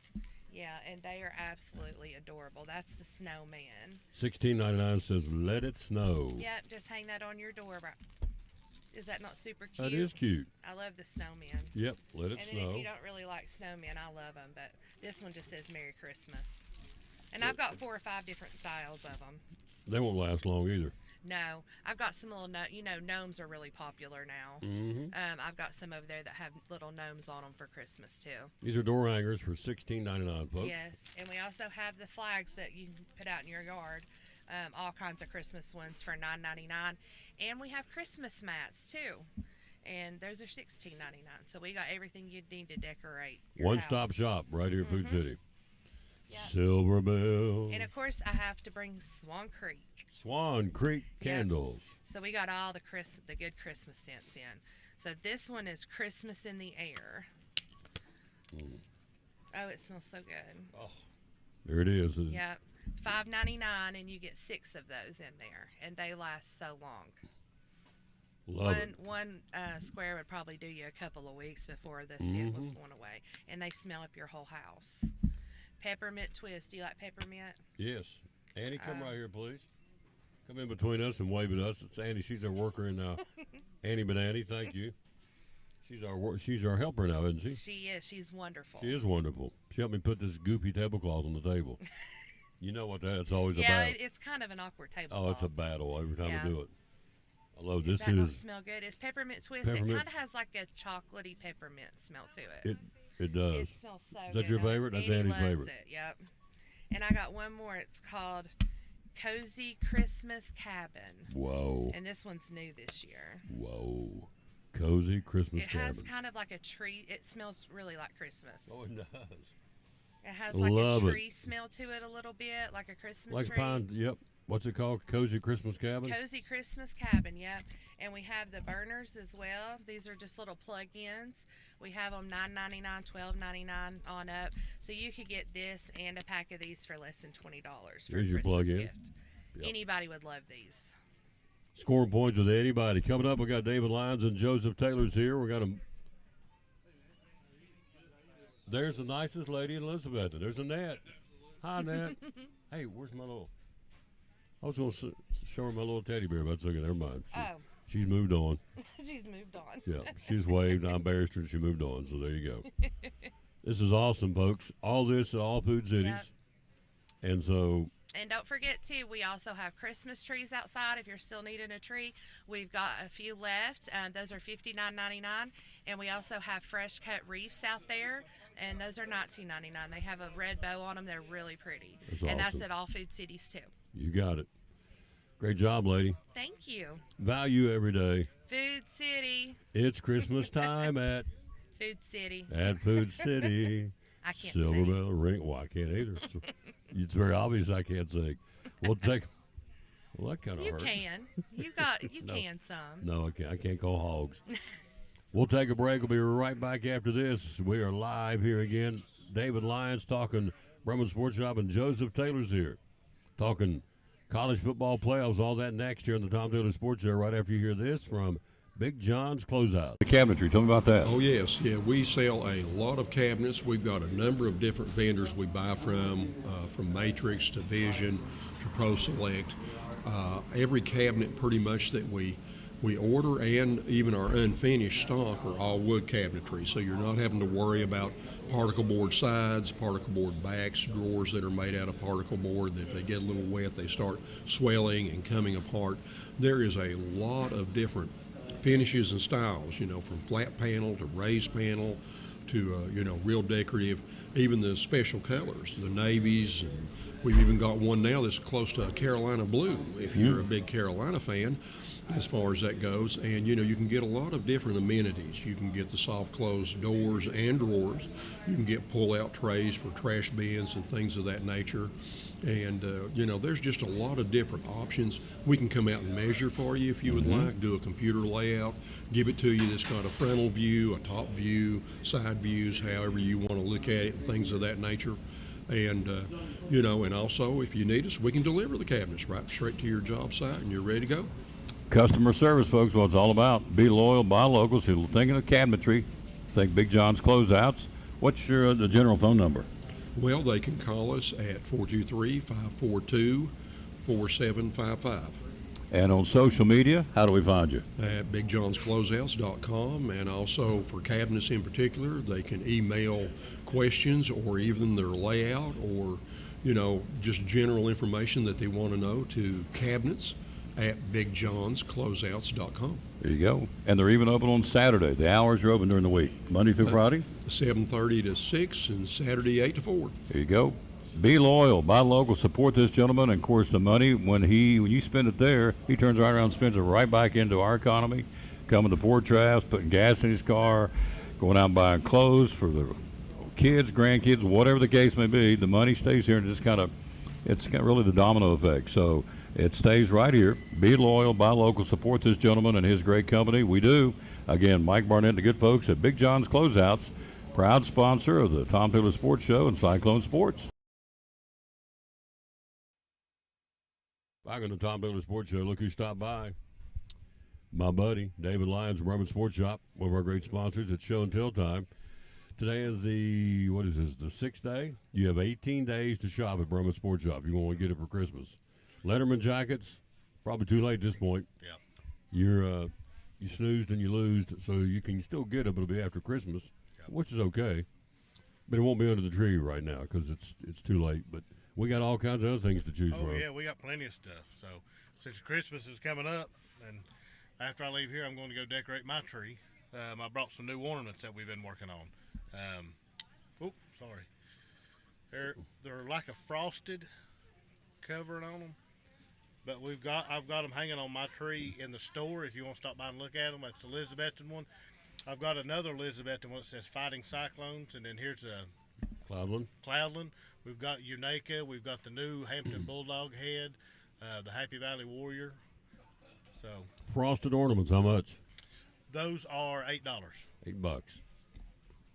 Speaker 7: Yeah, and they are absolutely adorable. That's the snowman.
Speaker 1: $16.99 says "Let it snow."
Speaker 7: Yep, just hang that on your door. Is that not super cute?
Speaker 1: That is cute.
Speaker 7: I love the snowman.
Speaker 1: Yep, let it
Speaker 7: And then if
Speaker 1: snow.
Speaker 7: you don't really like snowmen, I love them, but this one just says Merry Christmas. And I've got 4 or 5 different styles of them.
Speaker 1: They won't last long either.
Speaker 7: No, I've got some little, gnomes are really popular now.
Speaker 1: Mm-hmm.
Speaker 7: I've got some over there that have little gnomes on them for Christmas too.
Speaker 1: These are door hangers for $16.99, folks.
Speaker 7: Yes, and we also have the flags that you can put out in your yard. All kinds of Christmas ones for $9.99, and we have Christmas mats too, and those are $16.99. So we got everything you need to decorate. Your
Speaker 1: One-stop
Speaker 7: house.
Speaker 1: shop right here at Food
Speaker 7: Mhm.
Speaker 1: City.
Speaker 7: Yep.
Speaker 1: Silver Bell.
Speaker 7: And of course, I have to bring Swan Creek.
Speaker 1: Swan Creek
Speaker 7: Yep.
Speaker 1: candles.
Speaker 7: So we got all the good Christmas scents in. So this one is Christmas in the Air. Oh, it smells so good.
Speaker 1: Oh, there it is.
Speaker 7: Yep. $5.99, and you get 6 of those in there, and they last so long.
Speaker 1: Love it.
Speaker 7: One square would probably do you a couple of weeks before the scent was going away, and they smell up your whole house. Peppermint twist. Do you like peppermint?
Speaker 1: Yes. Annie, come right here, please. Come in between us and wave at us. It's Annie. She's our worker in Annie Banani. Thank you. She's our helper now, isn't she?
Speaker 7: She is. She's wonderful.
Speaker 1: She is wonderful. She helped me put this goopy tablecloth on the table. You know what it's always a
Speaker 7: yeah,
Speaker 1: battle.
Speaker 7: it's kind of an awkward tablecloth.
Speaker 1: Oh, it's a battle every time
Speaker 7: Yeah.
Speaker 1: we do it. I love this.
Speaker 7: That don't smell good. It's peppermint twist. It
Speaker 1: Peppermint.
Speaker 7: kind of has like a chocolatey peppermint smell to it.
Speaker 1: It does.
Speaker 7: It smells so
Speaker 1: Is
Speaker 7: good.
Speaker 1: that your favorite? That's
Speaker 7: Annie
Speaker 1: Annie's
Speaker 7: loves
Speaker 1: favorite.
Speaker 7: It. Yep. And I got one more. It's called Cozy Christmas Cabin.
Speaker 1: Whoa.
Speaker 7: And this one's new this year.
Speaker 1: Whoa. Cozy Christmas
Speaker 7: It has
Speaker 1: cabin.
Speaker 7: kind of like a tree. It smells really like Christmas.
Speaker 1: Oh, it does.
Speaker 7: It has like
Speaker 1: Love
Speaker 7: a
Speaker 1: it.
Speaker 7: tree smell to it a little bit, like a Christmas
Speaker 1: Like
Speaker 7: tree.
Speaker 1: pine. Yep. What's it called? Cozy Christmas cabin.
Speaker 7: Cozy Christmas Cabin, yep. And we have the burners as well. These are just little plug-ins. We have them $9.99, $12.99 on up. So you could get this and a pack of these for less than $20 for
Speaker 1: Here's
Speaker 7: a
Speaker 1: your
Speaker 7: Christmas
Speaker 1: plug-in.
Speaker 7: gift.
Speaker 1: Yep.
Speaker 7: Anybody would love these.
Speaker 1: Scoring points with anybody. Coming up, we got David Lyons and Joseph Taylor's here. We got them. There's the nicest lady in Elizabeth. There's Annette. Hi, Annette. Hey, where's my little? I was going to show her my little teddy bear, but it's okay. Never mind. She's moved on.
Speaker 7: She's moved on.
Speaker 1: Yeah, she's waved. I embarrassed her, and she moved on. So there you go. This is awesome, folks. All this at all Food Cities.
Speaker 7: Yep.
Speaker 1: And so
Speaker 7: And don't forget, too, we also have Christmas trees outside if you're still needing a tree. We've got a few left. Those are $59.99. And we also have fresh cut wreaths out there, and those are $19.99. They have a red bow on them. They're really pretty.
Speaker 1: That's
Speaker 7: and that's
Speaker 1: awesome.
Speaker 7: at all Food Cities, too.
Speaker 1: you got it. Great job, lady.
Speaker 7: Thank you.
Speaker 1: Value every day.
Speaker 7: Food City.
Speaker 1: It's Christmas time at
Speaker 7: Food City.
Speaker 1: Food City.
Speaker 7: I can't
Speaker 1: Silver
Speaker 7: sing.
Speaker 1: Bell ring. Well, I can't either. So, it's very obvious I can't sing. We'll take. Well, that kind of
Speaker 7: You
Speaker 1: hurt.
Speaker 7: can. You
Speaker 1: No.
Speaker 7: can some.
Speaker 1: No, I can't. I can't call hogs. We'll take a break. We'll be right back after this. We are live here again. David Lyons talking Bremen Sports Shop, and Joseph Taylor's here talking college football playoffs, all that next year on the Tom Taylor Sports Show. Right after you hear this from Big John's Closeout. The cabinetry. Tell me about that.
Speaker 8: Oh, yes. Yeah, we sell a lot of cabinets. We've got a number of different vendors we buy from Matrix to Vision to Pro Select. Every cabinet pretty much that we order, and even our unfinished stock, are all wood cabinetry. So you're not having to worry about particle board sides, particle board backs, drawers that are made out of particle board that if they get a little wet, they start swelling and coming apart. There is a lot of different finishes and styles, from flat panel to raised panel to, real decorative, even the special colors, the navies, and we've even got one now that's close to a Carolina blue, if you're a big Carolina fan, as far as that goes. And, you can get a lot of different amenities. You can get the soft close doors and drawers. You can get pull-out trays for trash bins and things of that nature. And, there's just a lot of different options. We can come out and measure for you if you would like, do a computer layout, give it to you that's got a frontal view, a top view, side views, however you want to look at it, and things of that nature. And, and also if you need us, we can deliver the cabinets right straight to your job site and you're ready to go.
Speaker 1: Customer service, folks, what it's all about. Be loyal, buy locals who are thinking of cabinetry. Think Big John's Closeouts. What's the general phone number?
Speaker 8: Well, they can call us at 423-542-4755.
Speaker 1: And on social media, how do we find you?
Speaker 8: At BigJohn'sCloseouts.com, and also for cabinets in particular, they can email questions or even their layout or, just general information that they want to know to cabinets at BigJohn'sCloseouts.com.
Speaker 1: There you go. And they're even open on Saturday. The hours are open during the week, Monday through Friday.
Speaker 8: 7:30 to 6 and Saturday 8 to 4.
Speaker 1: There you go. Be loyal, buy local, support this gentleman, and of course the money, when you spend it there, he turns right around and spends it right back into our economy, coming to Port Trask, putting gas in his car, going out and buying clothes for the kids, grandkids, whatever the case may be, the money stays here and just kind of, it's got really the domino effect. So it stays right here. Be loyal, buy local, support this gentleman and his great company. We do. Again, Mike Barnett and the good folks at Big John's Closeouts, proud sponsor of the Tom Taylor Sports Show and Cyclone Sports. Back on the Tom Taylor Sports Show, look who stopped by. My buddy, David Lyons from Roman Sports Shop, one of our great sponsors at Show and Tell Time. Today is the 6th day? You have 18 days to shop at Roman Sports Shop. You want to get it for Christmas. Letterman jackets, probably too late at this point.
Speaker 2: Yeah.
Speaker 1: You snoozed and you losed, so you can still get it, but it'll be after Christmas, which is okay. But it won't be under the tree right now because it's too late. But we got all kinds of other things to choose from.
Speaker 2: Oh, yeah, we got plenty of stuff. So since Christmas is coming up, and after I leave here, I'm going to go decorate my tree. I brought some new ornaments that we've been working on. Sorry. They're like a frosted covering on them. But I've got them hanging on my tree in the store. If you want to stop by and look at them, that's the Elizabethan one. I've got another Elizabethan one that says Fighting Cyclones, and then here's a Cloudland. We've got Unaka. We've got the new Hampton Bulldog head, the Happy Valley Warrior. So
Speaker 1: frosted ornaments, how much?
Speaker 2: Those are $8.
Speaker 1: $8.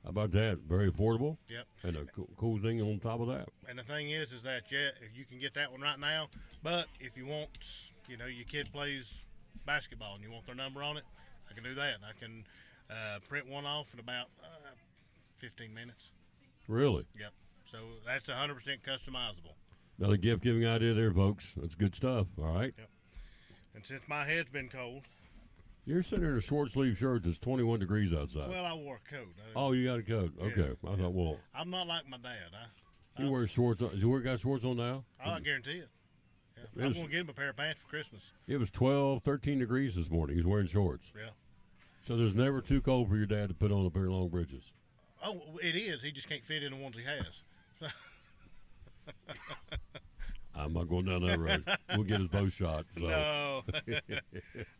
Speaker 1: How about that? Very affordable.
Speaker 2: Yep.
Speaker 1: And a cool thing on top of that.
Speaker 2: And the thing is that you can get that one right now. But if you want, your kid plays basketball and you want their number on it, I can do that. I can print one off in about 15 minutes.
Speaker 1: Really?
Speaker 2: Yep. So that's 100% customizable.
Speaker 1: Another gift giving idea there, folks. That's good stuff. All right.
Speaker 2: Yep. And since my head's been cold.
Speaker 1: You're sitting in a short sleeve shirt that's 21 degrees outside.
Speaker 2: Well, I wore a coat.
Speaker 1: Oh, you got a coat. Okay.
Speaker 2: Yeah.
Speaker 1: I thought, well.
Speaker 2: I'm not like my dad.
Speaker 1: You wear shorts. Do you got shorts on now?
Speaker 2: I guarantee it. Yeah. I'm going to get him a pair of pants for Christmas.
Speaker 1: It was 12, 13 degrees this morning. He's wearing shorts.
Speaker 2: Yeah.
Speaker 1: So there's never too cold for your dad to put on a pair of long bridges.
Speaker 2: Oh, it is. He just can't fit in the ones he has. So.
Speaker 1: I'm not going down that road. We'll get us both shot. So.
Speaker 2: No.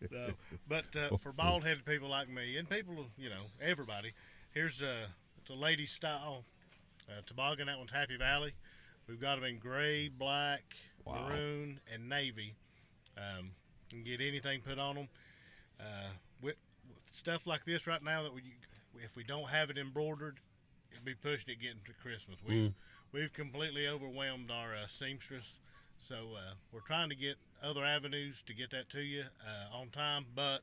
Speaker 2: No. But for bald-headed people like me, and people, everybody, here's it's a lady style toboggan. That one's Happy Valley. We've got them in gray, black, maroon, and navy. You can get anything put on them. With stuff like this right now, if we don't have it embroidered, it'd be pushing it getting to Christmas. We've completely overwhelmed our seamstress. So we're trying to get other avenues to get that to you on time, but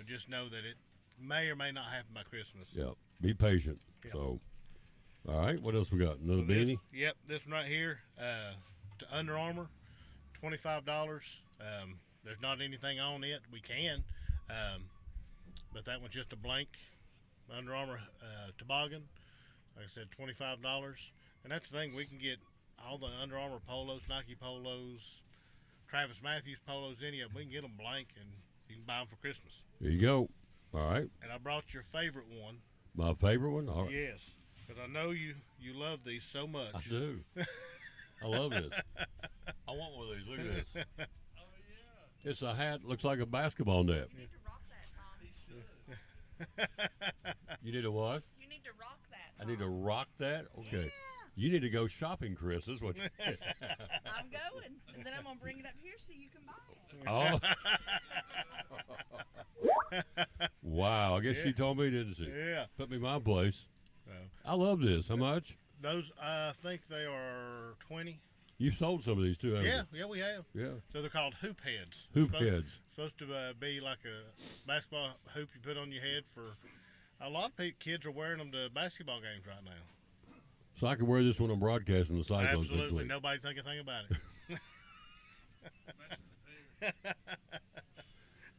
Speaker 2: just know that it may or may not happen by Christmas.
Speaker 1: Yep. Be patient.
Speaker 2: Yep.
Speaker 1: So, all right. What else we got? Another beanie?
Speaker 2: Yep. This one right here to Under Armour, $25. There's not anything on it. We can, but that one's just a blank Under Armour toboggan. Like I said, $25. And that's the thing. We can get all the Under Armour polos, Nike polos, Travis Matthews polos, any of them. We can get them blank, and you can buy them for Christmas.
Speaker 1: There you go. All right.
Speaker 2: And I brought your favorite one.
Speaker 1: My favorite one? All right.
Speaker 2: Yes, because I know you love these so much.
Speaker 1: I do. I love this. I want one of these. Look at this. Oh, yeah. It's a hat. Looks like a basketball net.
Speaker 7: You need to rock that, Tom.
Speaker 1: You need to what?
Speaker 7: You need to rock that, Tom.
Speaker 1: I need to rock that? Okay.
Speaker 7: Yeah.
Speaker 1: You need to go shopping, Chris. That's what
Speaker 7: I'm going, and then I'm going to bring it up here so you can buy
Speaker 1: it. Oh. Wow. I guess she told me, didn't she?
Speaker 2: Yeah.
Speaker 1: Put me in my place. I love this. How much?
Speaker 2: Those, I think they are 20.
Speaker 1: You've sold some of these too, haven't you?
Speaker 2: Yeah, we have.
Speaker 1: Yeah.
Speaker 2: So they're called hoop heads.
Speaker 1: Heads.
Speaker 2: Supposed to be like a basketball hoop you put on your head for. A lot of kids are wearing them to basketball games right now.
Speaker 1: So I could wear this when I'm broadcasting the Cyclones
Speaker 2: Absolutely.
Speaker 1: next week.
Speaker 2: Nobody think a thing about it.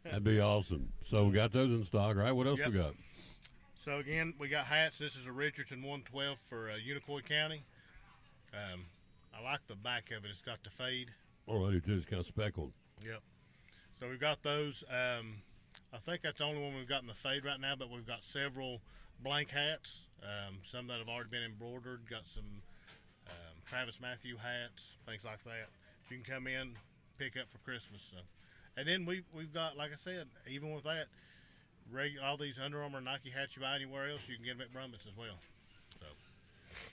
Speaker 1: That'd be awesome. So we got those in stock, right? What else we got?
Speaker 2: So again, we got hats. This is a Richardson 112 for Unicoi County. I like the back of it. It's got the fade.
Speaker 1: Oh, I do too. It's kind of speckled.
Speaker 2: Yep. So we've got those. I think that's the only one we've got in the fade right now, but we've got several blank hats. Some that have already been embroidered. Got some Travis Matthew hats, things like that. You can come in, pick up for Christmas. So, and then we've got, like I said, even with that, all these Under Armour, Nike hats you buy anywhere else, you can get them at Brumbies as well. So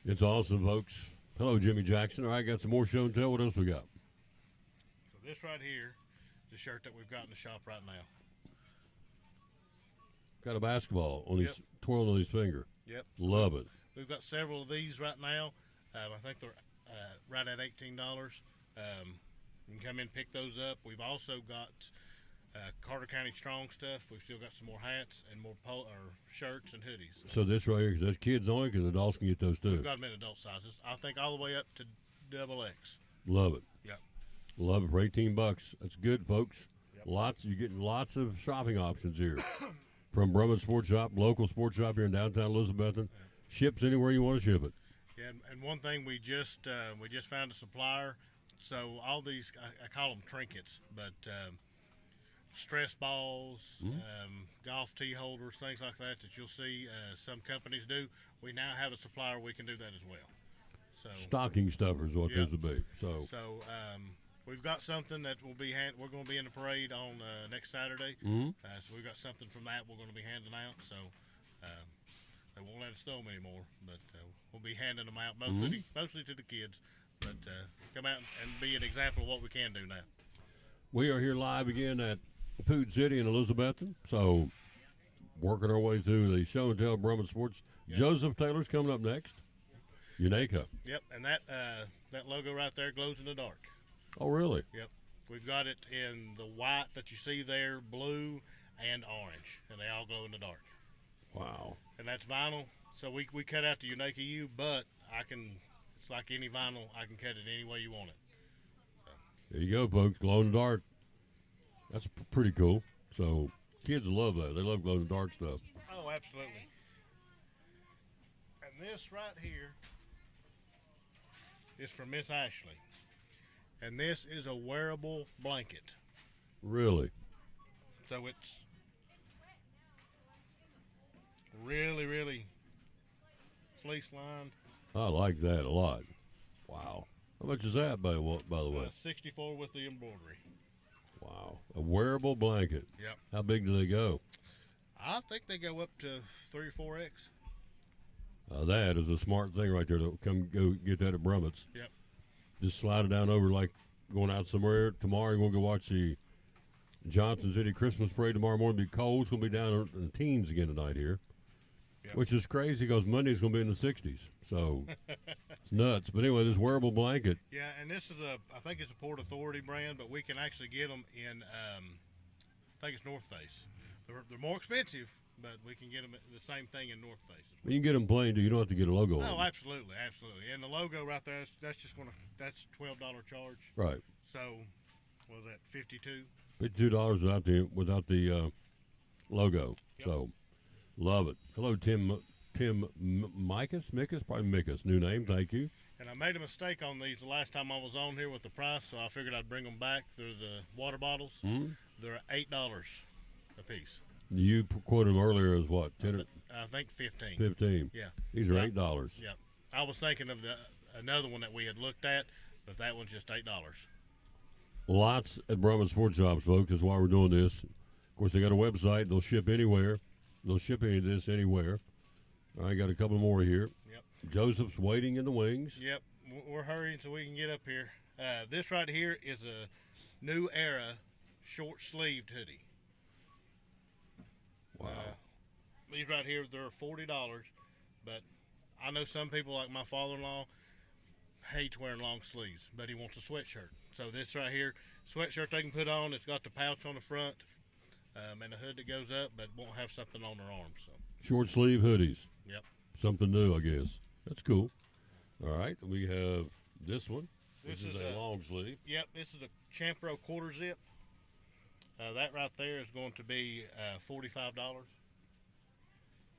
Speaker 1: It's awesome, folks. Hello, Jimmy Jackson. All right, got some more show and tell. What else we got?
Speaker 2: So this right here, the shirt that we've got in the shop right now.
Speaker 1: Got a basketball on his
Speaker 2: Yep.
Speaker 1: twirling on his finger.
Speaker 2: Yep.
Speaker 1: Love it.
Speaker 2: We've got several of these right now. I think they're right at $18. You can come in and pick those up. We've also got Carter County Strong stuff. We've still got some more hats and more shirts and hoodies.
Speaker 1: So this right here, 'cause that's kids only, because adults can get those too.
Speaker 2: We've got them in adult sizes. I think all the way up to XX.
Speaker 1: Love it.
Speaker 2: Yep.
Speaker 1: Love it for $18. That's good, folks.
Speaker 2: Yep.
Speaker 1: You're getting lots of shopping options here. From Brummett Sports Shop, local sports shop here in downtown Elizabethton. Ships anywhere you want to ship it.
Speaker 2: Yeah, and one thing we just found a supplier. So all these, I call them trinkets, but stress balls, golf tee holders, things like that you'll see some companies do. We now have a supplier we can do that as well. So
Speaker 1: Stocking stuffers, what
Speaker 2: Yep.
Speaker 1: this would be. So
Speaker 2: we've got something that will be we're going to be in the parade on next Saturday.
Speaker 1: Mhm.
Speaker 2: So we've got something from that we're going to be handing out. So they won't let us know them anymore, but we'll be handing them out mostly to the kids. But come out and be an example of what we can do now.
Speaker 1: we are here live again at Food City in Elizabethton. So working our way through the show and tell Brummett Sports.
Speaker 2: Yep.
Speaker 1: Joseph Taylor's coming up next. Unaka.
Speaker 2: Yep, and that logo right there glows in the dark.
Speaker 1: Oh, really?
Speaker 2: Yep, we've got it in the white that you see there, blue, and orange, and they all glow in the dark.
Speaker 1: Wow.
Speaker 2: And that's vinyl. So we cut out the Unaka U, but it's like any vinyl, I can cut it any way you want it.
Speaker 1: There you go, folks. Glow in the dark. That's pretty cool. So kids love that. They love glow in the dark stuff.
Speaker 2: Oh, absolutely. And this right here is from Miss Ashley. And this is a wearable blanket.
Speaker 1: Really?
Speaker 2: So it's really, really fleece lined.
Speaker 1: I like that a lot. Wow. How much is that, by the way?
Speaker 2: 64 with the embroidery.
Speaker 1: Wow. A wearable blanket.
Speaker 2: Yep.
Speaker 1: How big do they go?
Speaker 2: I think they go up to 3 or 4X.
Speaker 1: That is a smart thing right there to come go get that at Brummett's.
Speaker 2: Yep.
Speaker 1: Just slide it down over like going out somewhere. Tomorrow you're going to go watch the Johnson City Christmas Parade tomorrow morning. It'll be cold. It's going to be down in the teens again tonight here.
Speaker 2: Yep.
Speaker 1: Which is crazy because Monday's going to be in the 60s. So it's nuts. But anyway, this wearable blanket.
Speaker 2: Yeah, and this is I think it's a Port Authority brand, but we can actually get them in, I think it's North Face. They're more expensive, but we can get them the same thing in North Face.
Speaker 1: You can get them plain, too. You don't have to get a logo on
Speaker 2: Oh,
Speaker 1: them.
Speaker 2: absolutely, absolutely. And the logo right there, that's $12 charge.
Speaker 1: Right.
Speaker 2: So, what was that, 52?
Speaker 1: $52 without the logo.
Speaker 2: Yep.
Speaker 1: So, love it. Hello, Tim Mikas, probably Mikas. New name, thank you.
Speaker 2: And I made a mistake on these the last time I was on here with the price, so I figured I'd bring them back. They're the water bottles.
Speaker 1: Mhm.
Speaker 2: They're $8 a piece.
Speaker 1: You quoted them earlier as what? 10
Speaker 2: I think 15.
Speaker 1: 15.
Speaker 2: Yeah.
Speaker 1: These are
Speaker 2: Yeah.
Speaker 1: $8.
Speaker 2: Yeah. I was thinking of another one that we had looked at, but that one's just $8.
Speaker 1: Lots at Brummett Sports Shops, folks. That's why we're doing this. Of course, they got a website. They'll ship anywhere. They'll ship any of this anywhere. All right, got a couple more here.
Speaker 2: Yep.
Speaker 1: Joseph's waiting in the wings.
Speaker 2: Yep. We're hurrying so we can get up here. This right here is a New Era short-sleeved hoodie.
Speaker 1: Wow.
Speaker 2: These right here, they're $40, but I know some people like my father-in-law hates wearing long sleeves, but he wants a sweatshirt. So this right here, sweatshirt they can put on. It's got the pouch on the front and a hood that goes up, but won't have something on their arms. So.
Speaker 1: Short sleeve hoodies.
Speaker 2: Yep.
Speaker 1: Something new, I guess. That's cool. All right, we have this one. This is a long sleeve.
Speaker 2: Yep, this is a Champro quarter zip. That right there is going to be $45.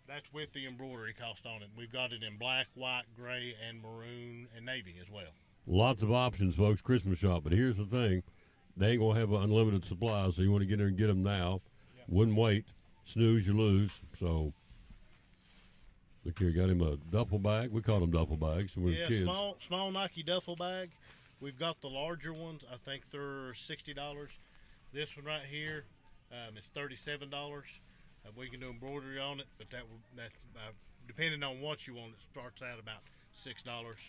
Speaker 2: That's with the embroidery cost on it. We've got it in black, white, gray, and maroon, and navy as well.
Speaker 1: Lots of options, folks. Christmas shop. But here's the thing. They ain't going to have an unlimited supply, so you want to get there and get them now.
Speaker 2: Yep.
Speaker 1: Wouldn't wait. Snooze, you lose. So, look here. Got him a duffel bag. We call them duffel bags when we were kids.
Speaker 2: Small Nike duffel bag. We've got the larger ones. I think they're $60. This one right here is $37. We can do embroidery on it, but that's depending on what you want. It starts out about $6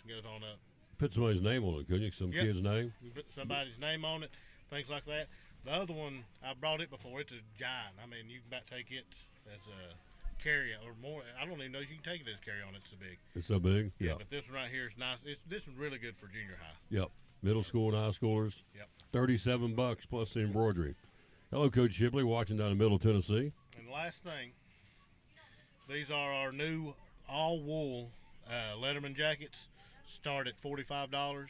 Speaker 2: goes on up.
Speaker 1: Put somebody's name on it, couldn't you? Some
Speaker 2: Yep.
Speaker 1: kid's name?
Speaker 2: You put somebody's name on it, things like that. The other one, I brought it before. It's a giant. I mean, you can about take it as a carry or more. I don't even know if you can take it as carry on. It's so big.
Speaker 1: It's so big? Yeah.
Speaker 2: But this one right here is nice. This one's really good for junior high.
Speaker 1: Yep. Middle school and high schoolers.
Speaker 2: Yep.
Speaker 1: $37 plus the embroidery. Hello, Coach Shipley, watching down in Middle Tennessee.
Speaker 2: And the last thing, these are our new all wool Letterman jackets. Start at $45.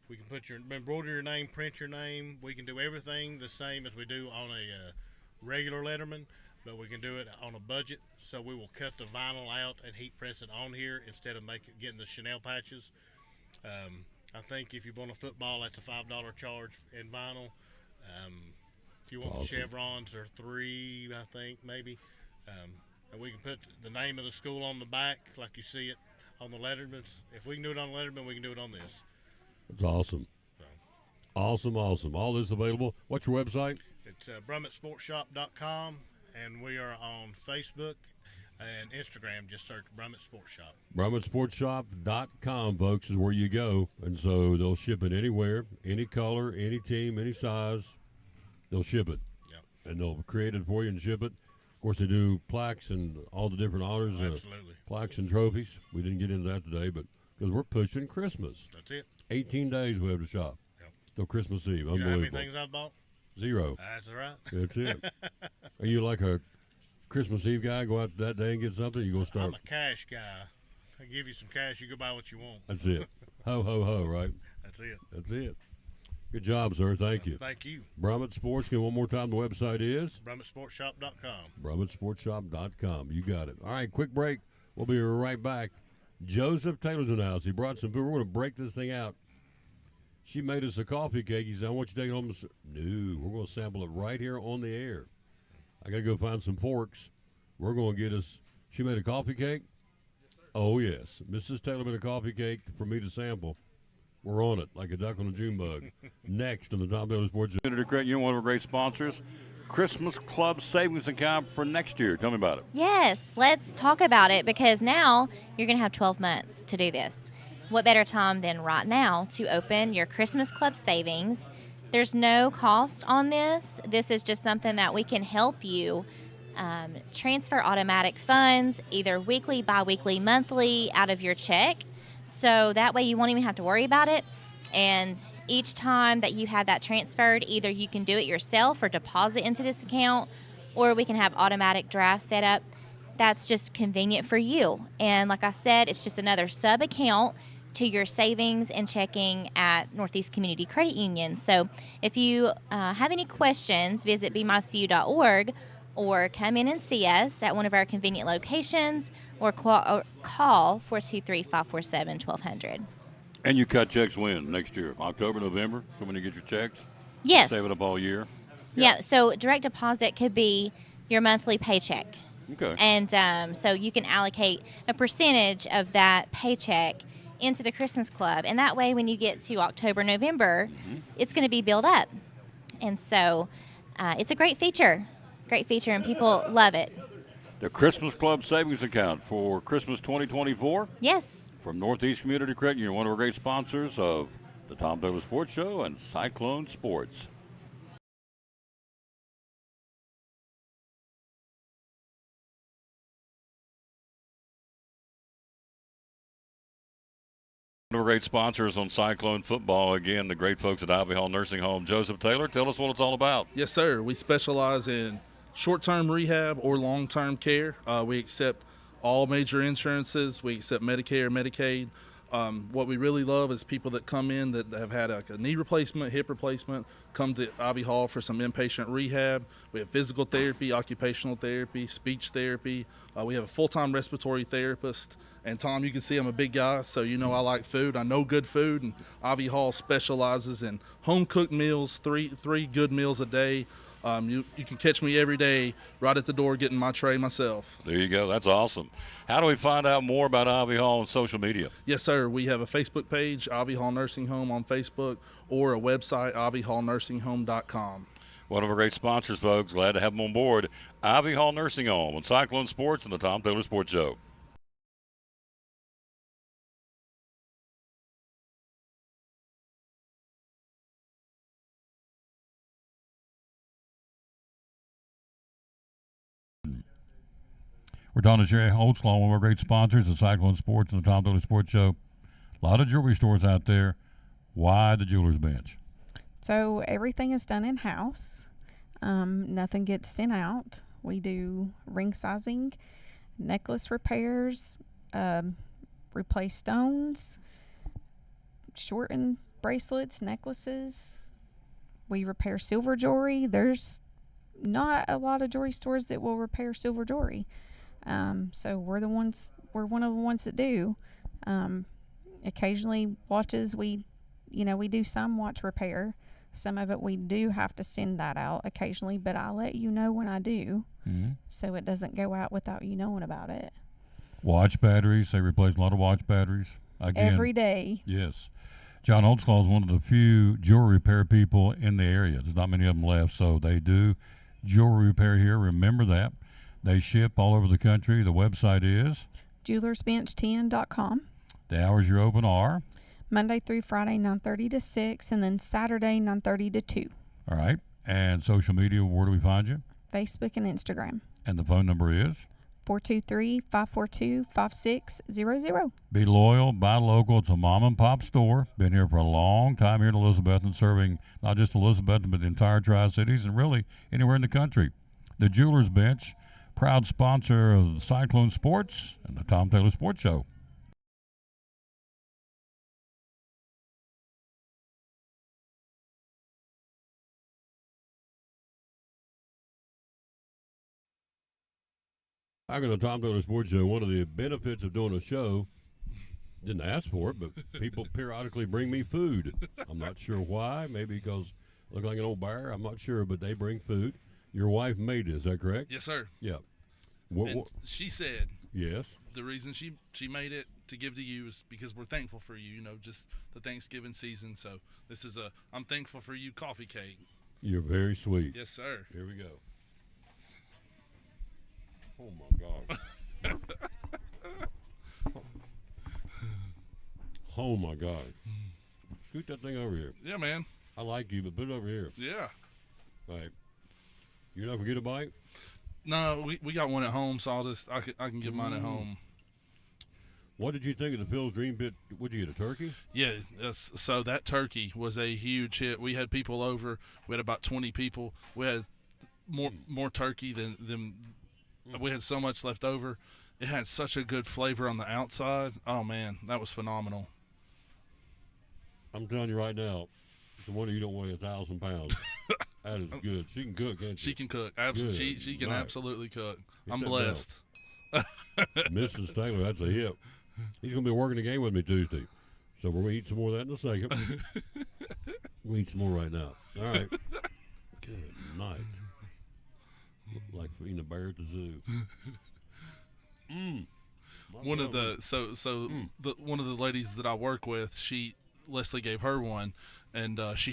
Speaker 2: We can embroider your name, print your name. We can do everything the same as we do on a regular Letterman, but we can do it on a budget. So we will cut the vinyl out and heat press it on here instead of getting the Chanel patches. I think if you want a football, that's a $5 charge in vinyl. If you want the chevrons, they're $3, I think, maybe. And we can put the name of the school on the back like you see it on the Lettermans. If we can do it on Letterman, we can do it on this.
Speaker 1: That's awesome. Awesome. All this available. What's your website?
Speaker 2: It's BrummettSportsShop.com, and we are on Facebook and Instagram. Just search Brummett Sports Shop.
Speaker 1: BrummettSportsShop.com, folks, is where you go. And so they'll ship it anywhere, any color, any team, any size. They'll ship it.
Speaker 2: Yep.
Speaker 1: And they'll create it for you and ship it. Of course, they do plaques and all the different honors.
Speaker 2: Absolutely.
Speaker 1: Plaques and trophies. We didn't get into that today, but because we're pushing Christmas.
Speaker 2: That's it.
Speaker 1: 18 days we have to shop.
Speaker 2: Yep.
Speaker 1: Till Christmas Eve.
Speaker 2: You know
Speaker 1: Unbelievable.
Speaker 2: how many things I've bought?
Speaker 1: 0.
Speaker 2: That's all right.
Speaker 1: That's it. Are you like a Christmas Eve guy? Go out that day and get something? You gonna start?
Speaker 2: I'm a cash guy. I give you some cash, you go buy what you want.
Speaker 1: That's it. Ho, ho, ho, right?
Speaker 2: That's it.
Speaker 1: That's it. Good job, sir. Thank you.
Speaker 2: Thank you.
Speaker 1: Brummett Sports. Again, one more time, the website is?
Speaker 2: BrummettSportsShop.com.
Speaker 1: BrummettSportsShop.com. You got it. All right, quick break. We'll be right back. Joseph Taylor's in the house. He brought some food. We're going to break this thing out. She made us a coffee cake. He said, I want you to take it home. No, we're going to sample it right here on the air. I got to go find some forks. We're going to get us. She made a coffee cake? Yes, sir. Oh, yes. Mrs. Taylor made a coffee cake for me to sample. We're on it like a duck on a June bug. Next on the Tom Taylor Sports Senator Craig, you're one of our great sponsors. Christmas Club Savings Account for next year. Tell me about it.
Speaker 9: Yes, let's talk about it because now you're going to have 12 months to do this. What better time than right now to open your Christmas Club savings? There's no cost on this. This is just something that we can help you transfer automatic funds, either weekly, bi-weekly, monthly, out of your check. So that way you won't even have to worry about it. And each time that you have that transferred, either you can do it yourself or deposit into this account, or we can have automatic draft set up. That's just convenient for you. And like I said, it's just another sub account to your savings and checking at Northeast Community Credit Union. So if you have any questions, visit bemycu.org or come in and see us at one of our convenient locations or call 423-547-1200.
Speaker 1: And you cut checks when? Next year? October, November? So when you get your checks?
Speaker 9: Yes.
Speaker 1: Save it up all year?
Speaker 9: Yeah, so direct deposit could be your monthly paycheck.
Speaker 1: Okay.
Speaker 9: And so you can allocate a percentage of that paycheck into the Christmas Club. And that way when you get to October, November, it's going to be built up. And so it's a great feature, and people love it.
Speaker 1: The Christmas Club Savings Account for Christmas 2024?
Speaker 9: Yes.
Speaker 1: From Northeast Community Credit Union, one of our great sponsors of the Tom Taylor Sports Show and Cyclone Sports. One of our great sponsors on Cyclone Football, again, the great folks at Ivy Hall Nursing Home. Joseph Taylor, tell us what it's all about.
Speaker 10: Yes, sir. We specialize in short-term rehab or long-term care. We accept all major insurances. We accept Medicare, Medicaid. What we really love is people that come in that have had a knee replacement, hip replacement, come to Ivy Hall for some inpatient rehab. We have physical therapy, occupational therapy, speech therapy. We have a full-time respiratory therapist. And Tom, you can see I'm a big guy, so you know I like food. I know good food, and Ivy Hall specializes in home-cooked meals, three good meals a day. You can catch me every day right at the door getting my tray myself.
Speaker 1: There you go. That's awesome. How do we find out more about Ivy Hall on social media?
Speaker 10: Yes, sir. We have a Facebook page, Ivy Hall Nursing Home on Facebook, or a website, ivyhallnursing.home.com.
Speaker 1: One of our great sponsors, folks. Glad to have them on board. Ivy Hall Nursing Home on Cyclone Sports and the Tom Taylor Sports Show. We're talking to Sherry Holtzclaw, one of our great sponsors of Cyclone Sports and the Tom Daly Sports Show. A lot of jewelry stores out there. Why the Jeweler's Bench?
Speaker 11: So everything is done in-house. Nothing gets sent out. We do ring sizing, necklace repairs, replace stones, shorten bracelets, necklaces. We repair silver jewelry. There's not a lot of jewelry stores that will repair silver jewelry. So we're one of the ones that do. Occasionally watches, we do some watch repair. Some of it we do have to send that out occasionally, but I'll let you know when I do, so it doesn't go out without you knowing about it.
Speaker 1: Watch batteries. They replace a lot of watch batteries. Again,
Speaker 11: every day.
Speaker 1: Yes. John Holtzclaw is one of the few jewelry repair people in the area. There's not many of them left, so they do jewelry repair here. Remember that. They ship all over the country. The website is
Speaker 11: jewelersbench10.com.
Speaker 1: The hours you're open are
Speaker 11: Monday through Friday, 9:30 to 6, and then Saturday, 9:30 to 2.
Speaker 1: All right. And social media, where do we find you?
Speaker 11: Facebook and Instagram.
Speaker 1: And the phone number is?
Speaker 11: 423-542-5600.
Speaker 1: Be loyal, buy local. It's a mom and pop store. Been here for a long time here in Elizabethton, serving not just Elizabethton, but the entire Tri-Cities and really anywhere in the country. The Jeweler's Bench, proud sponsor of Cyclone Sports and the Tom Taylor Sports Show. I'm going to Tom Taylor Sports Show. One of the benefits of doing a show, didn't ask for it, but people periodically bring me food. I'm not sure why. Maybe because I look like an old bear. I'm not sure, but they bring food. Your wife made it, is that correct?
Speaker 10: Yes, sir.
Speaker 1: Yeah.
Speaker 10: And she said,
Speaker 1: yes,
Speaker 10: the reason she made it to give to you is because we're thankful for you, just the Thanksgiving season. So this is I'm thankful for you coffee cake.
Speaker 1: You're very sweet.
Speaker 10: Yes, sir.
Speaker 1: Here we go. Oh, my gosh. Oh, my gosh. Scoot that thing over here.
Speaker 10: Yeah, man.
Speaker 1: I like you, but put it over here.
Speaker 10: Yeah.
Speaker 1: All right. You not forget a bite?
Speaker 10: No, we got one at home, so I can get mine at home.
Speaker 1: What did you think of the Phil's Dream Pit? Would you get a turkey?
Speaker 10: Yeah, so that turkey was a huge hit. We had people over. We had about 20 people. We had more turkey than we had so much left over. It had such a good flavor on the outside. Oh, man, that was phenomenal.
Speaker 1: I'm telling you right now, it's a wonder you don't weigh 1,000 pounds. That is good. She can cook, can't she?
Speaker 10: She can cook. She can absolutely cook. I'm blessed.
Speaker 1: Mrs. Taylor, that's a hip. He's going to be working the game with me Tuesday. So we're going to eat some more of that in a second. We'll eat some more right now. All right. Good night. Like eating a bear at the zoo.
Speaker 10: One of the one of the ladies that I work with, Leslie gave her one, and she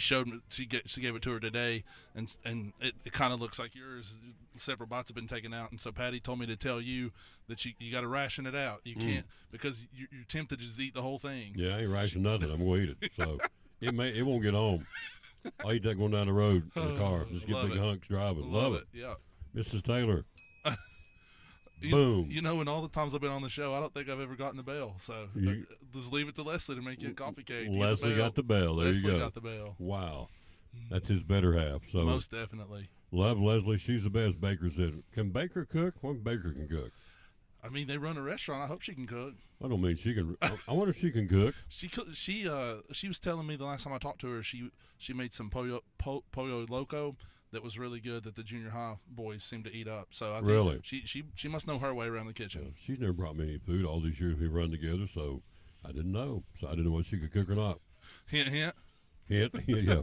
Speaker 10: gave it to her today, and it kind of looks like yours. Several bites have been taken out, and so Patty told me to tell you that you got to ration it out. You can't, because you're tempted to just eat the whole thing.
Speaker 1: Yeah, I ain't rationing nothing. I'm going to eat it. So it won't get home. I'll eat that going down the road in the car. Just get big hunks driving. Love it.
Speaker 10: Yeah.
Speaker 1: Mrs. Taylor. Boom.
Speaker 10: And all the times I've been on the show, I don't think I've ever gotten the bell. So just leave it to Leslie to make you a coffee cake.
Speaker 1: Leslie got the bell. There you go.
Speaker 10: Leslie got the bell.
Speaker 1: Wow. That's his better half. So
Speaker 10: most definitely.
Speaker 1: Love Leslie. She's the best baker. Can Baker cook? One Baker can cook.
Speaker 10: I mean, they run a restaurant. I hope she can cook.
Speaker 1: I don't mean she can. I wonder if she can cook.
Speaker 10: She was telling me the last time I talked to her, she made some pollo loco that was really good that the junior high boys seem to eat up. So I think
Speaker 1: really,
Speaker 10: she must know her way around the kitchen.
Speaker 1: Yeah, she's never brought me any food all these years we run together, so I didn't know. So I didn't know what she could cook or not.
Speaker 10: Hint, hint.
Speaker 1: Hint. Yeah.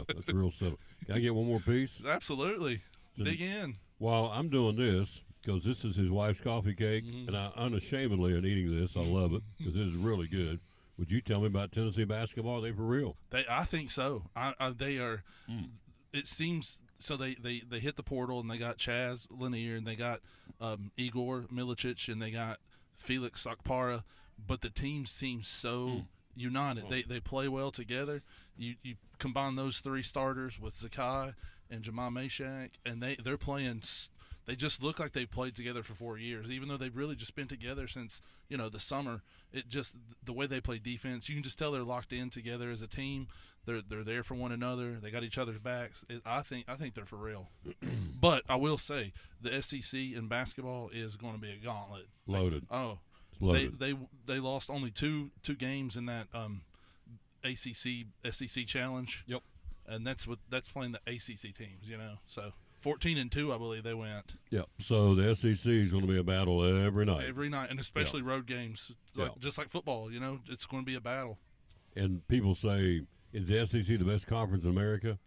Speaker 1: That's real simple. Can I get one more piece?
Speaker 10: Absolutely. Dig in.
Speaker 1: While I'm doing this, because this is his wife's coffee cake, and I unashamedly am eating this. I love it because it is really good. Would you tell me about Tennessee basketball? Are they for real?
Speaker 10: I think so. They are. It seems so. They hit the portal and they got Chaz Lanier and they got Igor Milicic and they got Felix Sakpara, but the team seems so united. They play well together. You combine those three starters with Zakai and Jamal Mashak, and they're playing they just look like they've played together for 4 years, even though they've really just been together since, the summer. It just, the way they play defense, you can just tell they're locked in together as a team. They're there for one another. They got each other's backs. I think they're for real. But I will say the SEC in basketball is going to be a gauntlet.
Speaker 1: Loaded.
Speaker 10: It's loaded. They lost only two games in that ACC SEC challenge.
Speaker 1: Yep.
Speaker 10: And that's playing the ACC teams, So 14-2, I believe they went.
Speaker 1: Yep. So the SEC is going to be a battle every night.
Speaker 10: Every night, and especially road games, just like football. It's going to be a battle.
Speaker 1: And people say, is the SEC the best conference in America?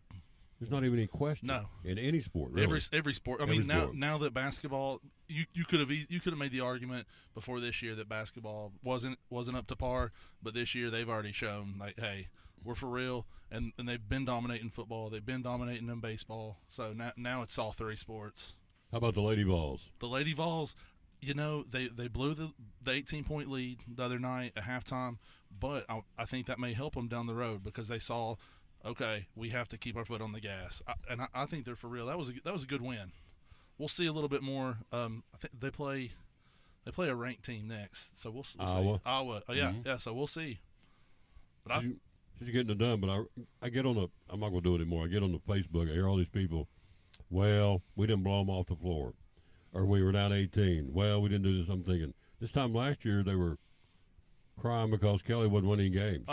Speaker 1: There's not even any question.
Speaker 10: No.
Speaker 1: In any sport, really.
Speaker 10: Every sport. I mean, now that basketball, you could have made the argument before this year that basketball wasn't up to par, but this year they've already shown, like, hey, we're for real, and they've been dominating football. They've been dominating in baseball. So now it's all three sports.
Speaker 1: How about the Lady Vols?
Speaker 10: The Lady Vols, they blew the 18-point lead the other night at halftime, but I think that may help them down the road because they saw, okay, we have to keep our foot on the gas, and I think they're for real. That was a good win. We'll see a little bit more. I think they play a ranked team next, so we'll
Speaker 1: Iowa.
Speaker 10: See. Iowa. Oh, yeah. So we'll see. But
Speaker 1: She's getting it done, but I get on I'm not going to do it anymore. I get on the Facebook. I hear all these people, well, we didn't blow them off the floor, or we were down 18. Well, we didn't do this. I'm thinking this time last year they were crying because Kelly wasn't winning games.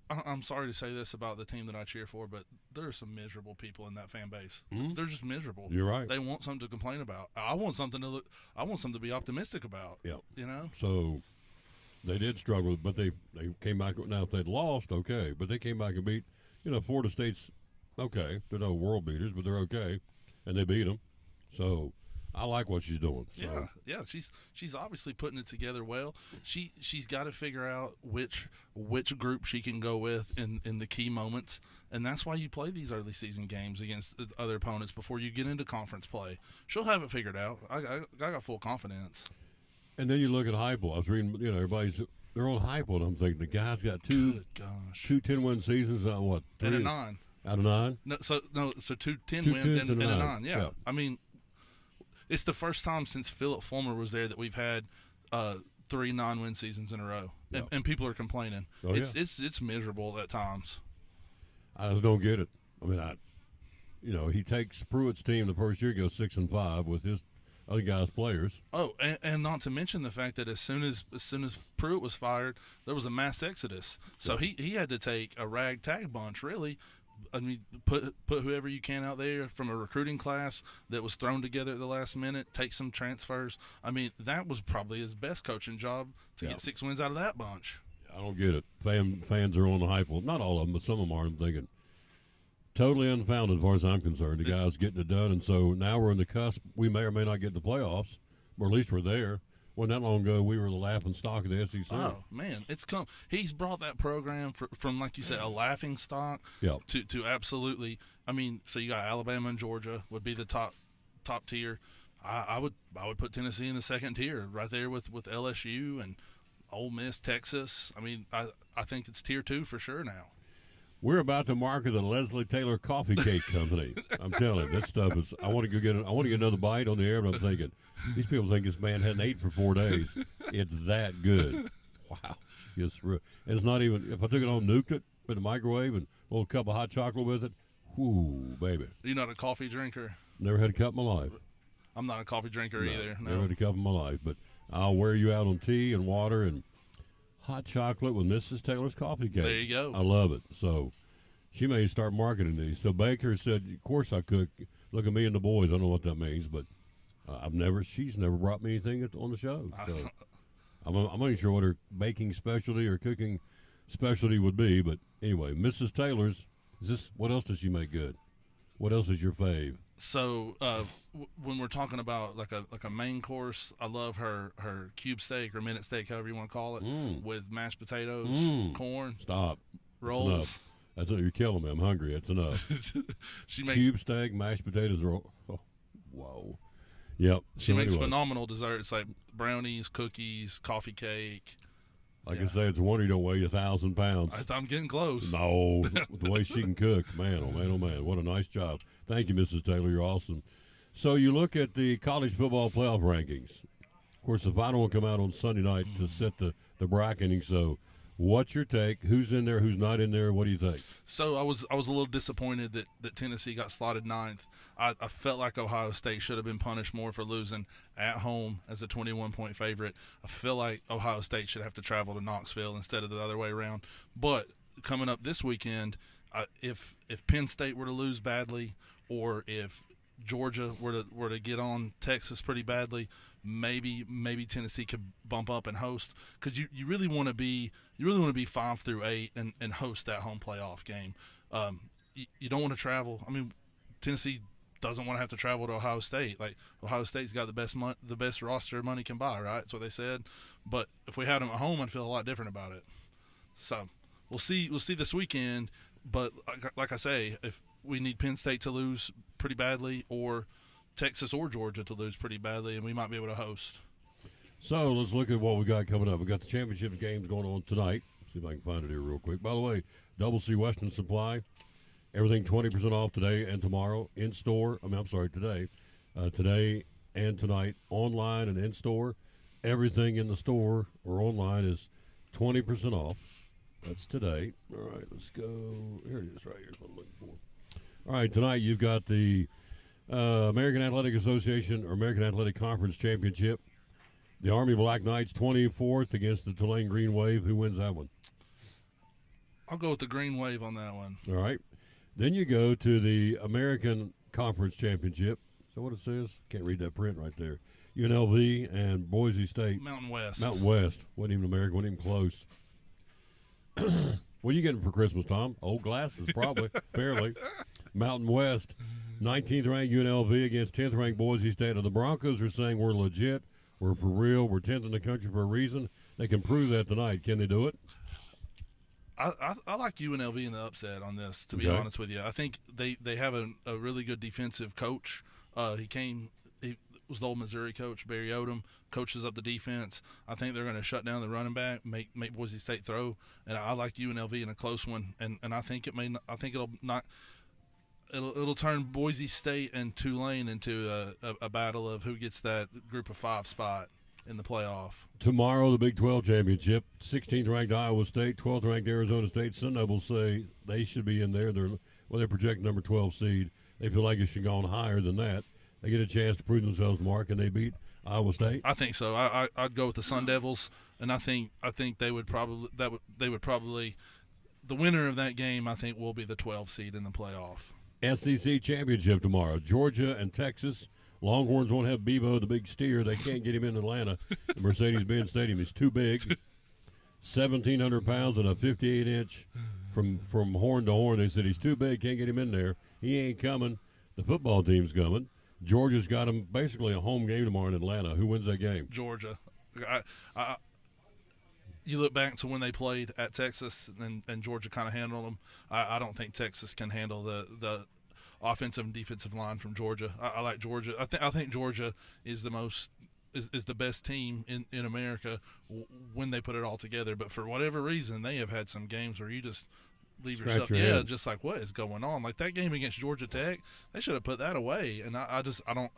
Speaker 10: I'm sorry to say this about the team that I cheer for, but there are some miserable people in that fan base.
Speaker 1: Mm-hmm.
Speaker 10: They're just miserable.
Speaker 1: You're right.
Speaker 10: They want something to complain about. I want something to be optimistic about.
Speaker 1: Yeah.
Speaker 10: So
Speaker 1: they did struggle, but they came back. Now, if they'd lost, okay, but they came back and beat. Florida State's okay. They're no world beaters, but they're okay, and they beat them. So I like what she's doing. So.
Speaker 10: Yeah. She's obviously putting it together well. She's got to figure out which group she can go with in the key moments, and that's why you play these early season games against other opponents before you get into conference play. She'll have it figured out. I got full confidence.
Speaker 1: And then you look at Heupel. I was reading, they're on Heupel, and I'm thinking the guy's got two 10-win seasons. What? 3
Speaker 10: and a 9
Speaker 1: out of 9.
Speaker 10: So two 10 wins and a 9. Yeah. I mean, it's the first time since Philip Fulmer was there that we've had 3 9-win seasons in a row, and people are complaining.
Speaker 1: Oh,
Speaker 10: it's miserable at times.
Speaker 1: I just don't get it. I mean, he takes Pruitt's team the first year, goes 6-5 with his other guys' players.
Speaker 10: Oh, and not to mention the fact that as soon as Pruitt was fired, there was a mass exodus. So he had to take a ragtag bunch, really. I mean, put whoever you can out there from a recruiting class that was thrown together at the last minute, take some transfers. I mean, that was probably his best coaching job to get 6 wins out of that bunch.
Speaker 1: I don't get it. Fans are on the hype. Well, not all of them, but some of them are. I'm thinking totally unfounded as far as I'm concerned. The guy's getting it done, and so now we're in the cusp. We may or may not get the playoffs, or at least we're there. Wasn't that long ago we were the laughing stock of the SEC.
Speaker 10: Oh, man, it's come. He's brought that program from, like you said, a laughing stock to absolutely. I mean, so you got Alabama and Georgia would be the top tier. I would put Tennessee in the second tier, right there with LSU and Ole Miss, Texas. I mean, I think it's tier 2 for sure now.
Speaker 1: We're about to market the Leslie Taylor Coffee Cake Company. I'm telling you, that stuff is. I want to get another bite on the air, but I'm thinking these people think this man hadn't ate for 4 days. It's that good. Wow, it's not even. If I took it home, nuked it, put in the microwave, and a little cup of hot chocolate with it. Whoo, baby.
Speaker 10: You're not a coffee drinker?
Speaker 1: Never had a cup in my life.
Speaker 10: I'm not a coffee drinker either. No.
Speaker 1: Never had a cup in my life, but I'll wear you out on tea and water and hot chocolate with Mrs. Taylor's Coffee Cake.
Speaker 10: There you go.
Speaker 1: I love it. So she may start marketing these. So Baker said, of course I cook. Look at me and the boys. I don't know what that means, but she's never brought me anything on the show. So I'm not even sure what her baking specialty or cooking specialty would be. But anyway, Mrs. Taylor's, what else does she make good? What else is your fave?
Speaker 10: So when we're talking about like a main course, I love her cube steak or minute steak, however you want to call it, with mashed potatoes, corn.
Speaker 1: Stop.
Speaker 10: Rolls.
Speaker 1: That's enough. That's it. You're killing me. I'm hungry. That's enough.
Speaker 10: She makes
Speaker 1: cube steak, mashed potatoes, roll. Oh, whoa. Yep.
Speaker 10: She makes phenomenal desserts like brownies, cookies, coffee cake.
Speaker 1: Like I say, it's a wonder you don't weigh 1,000 pounds.
Speaker 10: I'm getting close.
Speaker 1: No, the way she can cook, man, oh man, what a nice job. Thank you, Mrs. Taylor. You're awesome. So you look at the college football playoff rankings. Of course, the final will come out on Sunday night to set the bracketing. So what's your take? Who's in there? Who's not in there? What do you think?
Speaker 10: So I was a little disappointed that Tennessee got slotted 9th. I felt like Ohio State should have been punished more for losing at home as a 21-point favorite. I feel like Ohio State should have to travel to Knoxville instead of the other way around. But coming up this weekend, if Penn State were to lose badly, or if Georgia were to get on Texas pretty badly, maybe Tennessee could bump up and host, because you really want to be 5 through 8 and host that home playoff game. You don't want to travel. I mean, Tennessee doesn't want to have to travel to Ohio State. Like, Ohio State's got the best roster money can buy, right? That's what they said. But if we had them at home, I'd feel a lot different about it. So we'll see this weekend. But like I say, if we need Penn State to lose pretty badly, or Texas or Georgia to lose pretty badly, and we might be able to host.
Speaker 1: So let's look at what we got coming up. We got the championship games going on tonight. See if I can find it here real quick. By the way, Double C Western Supply, everything 20% off today and tomorrow in store. Today and tonight, online and in store. Everything in the store or online is 20% off. That's today. All right, let's go. Here it is right here. That's what I'm looking for. All right, tonight you've got the American Athletic Association or American Athletic Conference Championship. The Army Black Knights 24th against the Tulane Green Wave. Who wins that one?
Speaker 10: I'll go with the Green Wave on that one.
Speaker 1: All right. Then you go to the American Conference Championship. Is that what it says? Can't read that print right there. UNLV and Boise State.
Speaker 10: Mountain West.
Speaker 1: Mountain West. Wasn't even American. Wasn't even close. What are you getting for Christmas, Tom? Old glasses, probably. Fairly. Mountain West. 19th ranked UNLV against 10th ranked Boise State. Now, the Broncos are saying we're legit. We're for real. We're 10th in the country for a reason. They can prove that tonight. Can they do it?
Speaker 10: I like UNLV in the upset on this, to be honest with you. I think they have a really good defensive coach. He was the old Missouri coach, Barry Odom, coaches up the defense. I think they're going to shut down the running back, make Boise State throw, and I like UNLV in a close one. And I think it'll turn Boise State and Tulane into a battle of who gets that group of 5 spot in the playoff.
Speaker 1: Tomorrow, the Big 12 championship. 16th ranked Iowa State, 12th ranked Arizona State. Sun Devils say they should be in there. They're projecting number 12 seed. They feel like it should go on higher than that. They get a chance to prove themselves, Mark, and they beat Iowa State.
Speaker 10: I think so. I'd go with the Sun Devils, and I think they would probably the winner of that game, I think, will be the 12 seed in the playoff.
Speaker 1: SEC championship tomorrow. Georgia and Texas. Longhorns won't have Bebo, the big steer. They can't get him in Atlanta. The Mercedes-Benz Stadium is too big. 1,700 pounds and a 58-inch from horn to horn. They said he's too big, can't get him in there. He ain't coming. The football team's coming. Georgia's got him basically a home game tomorrow in Atlanta. Who wins that game?
Speaker 10: Georgia. You look back to when they played at Texas and Georgia kind of handled them. I don't think Texas can handle the offensive and defensive line from Georgia. I like Georgia. I think Georgia is the best team in America when they put it all together. But for whatever reason, they have had some games where you just leave yourself, just like, what is going on? Like that game against Georgia Tech, they should have put that away. And I don't.